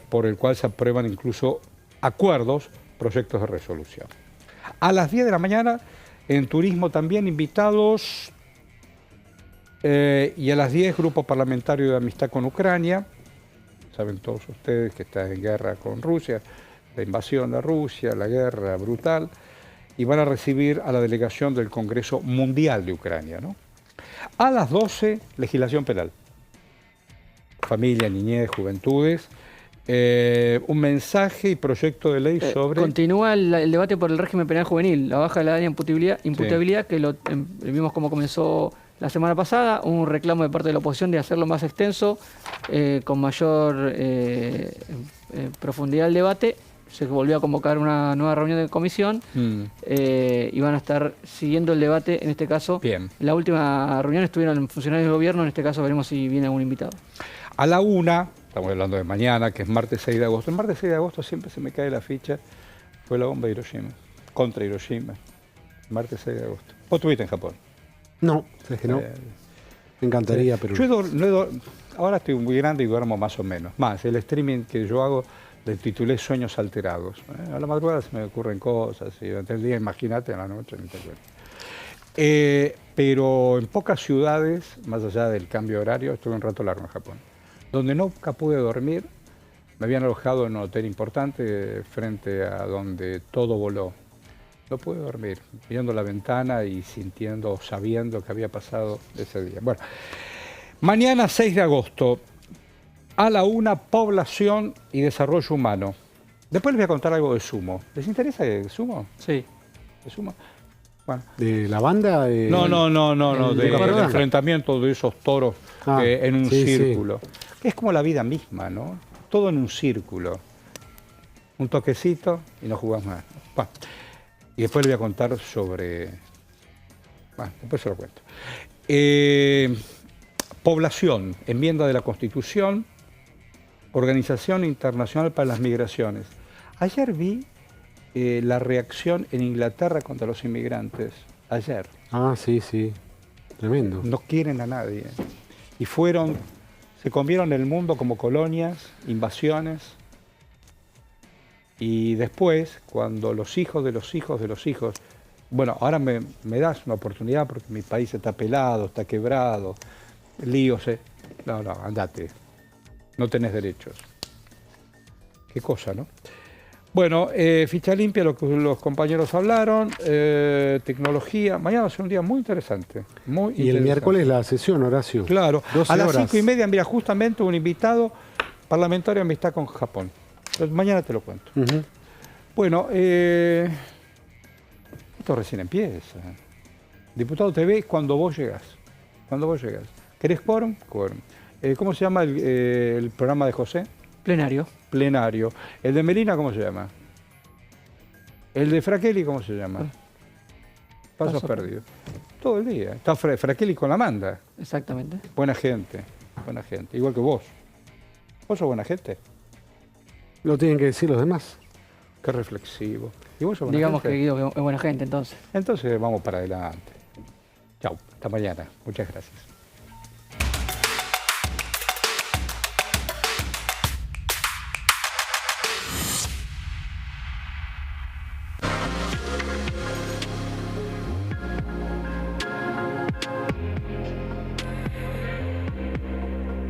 por el cual se aprueban incluso acuerdos, proyectos de resolución. A las 10 de la mañana, en turismo también invitados, y a las 10, Grupo Parlamentario de Amistad con Ucrania. Saben todos ustedes que está en guerra con Rusia, la invasión de Rusia, la guerra brutal, y van a recibir a la delegación del Congreso Mundial de Ucrania, ¿no? A las 12, legislación penal. Familia, niñez, juventudes. Un mensaje y proyecto de ley sobre... Continúa el debate por el régimen penal juvenil, la baja de la edad de imputabilidad que vimos cómo comenzó la semana pasada, un reclamo de parte de la oposición de hacerlo más extenso, con mayor profundidad del debate. Se volvió a convocar una nueva reunión de comisión y van a estar siguiendo el debate, en este caso. Bien. La última reunión estuvieron funcionarios del gobierno, en este caso veremos si viene algún invitado. A la 1, estamos hablando de mañana, que es martes 6 de agosto. El martes 6 de agosto siempre se me cae la ficha, fue la bomba de Hiroshima, contra Hiroshima. Martes 6 de agosto. ¿Vos estuviste en Japón? No, es que no. Me encantaría, pero... Ahora estoy muy grande y duermo más o menos. Más, el streaming que yo hago le titulé Sueños Alterados. A la madrugada se me ocurren cosas y durante el día, imagínate, en la noche ni te acuerdas. Pero en pocas ciudades, más allá del cambio de horario, estuve un rato largo en Japón. Donde nunca pude dormir, me habían alojado en un hotel importante frente a donde todo voló. No pude dormir, mirando la ventana y sintiendo, sabiendo que había pasado ese día. Bueno, mañana 6 de agosto, a la 1, población y desarrollo humano. Después les voy a contar algo de sumo. ¿Les interesa el sumo? Sí. ¿De sumo? Bueno. ¿De la banda? No, del enfrentamiento de esos toros en un círculo. Sí. Es como la vida misma, ¿no? Todo en un círculo. Un toquecito y no jugamos más. Bueno. Y después les voy a contar sobre... Bueno, después se lo cuento. Población, enmienda de la Constitución, Organización Internacional para las Migraciones. Ayer vi la reacción en Inglaterra contra los inmigrantes. Ayer. Ah, sí, sí. Tremendo. No quieren a nadie. Y se comieron el mundo como colonias, invasiones. Y después, cuando los hijos de los hijos de los hijos... Bueno, ahora me das una oportunidad porque mi país está pelado, está quebrado, líos. No, andate. No tenés derechos. Qué cosa, ¿no? Bueno, ficha limpia, lo que los compañeros hablaron, tecnología. Mañana va a ser un día muy interesante. Y el miércoles la sesión, Horacio. Claro, 12 a las horas. 5:30, mira, justamente un invitado parlamentario de amistad con Japón. Entonces, mañana te lo cuento. Bueno, esto recién empieza. Diputado TV, cuando vos llegás. ¿Querés quórum? Quórum. ¿Cómo se llama el programa de José? Plenario. Plenario. ¿El de Melina cómo se llama? ¿El de Fraquelli cómo se llama? Pasos perdidos. Todo el día. Está Fraquelli con la Amanda. Exactamente. Buena gente. Igual que vos. ¿Vos sos buena gente? Lo tienen que decir los demás. Qué reflexivo. ¿Y vos sos buena Digamos gente? que Guido es buena gente, entonces. Entonces vamos para adelante. Chau. Hasta mañana. Muchas gracias.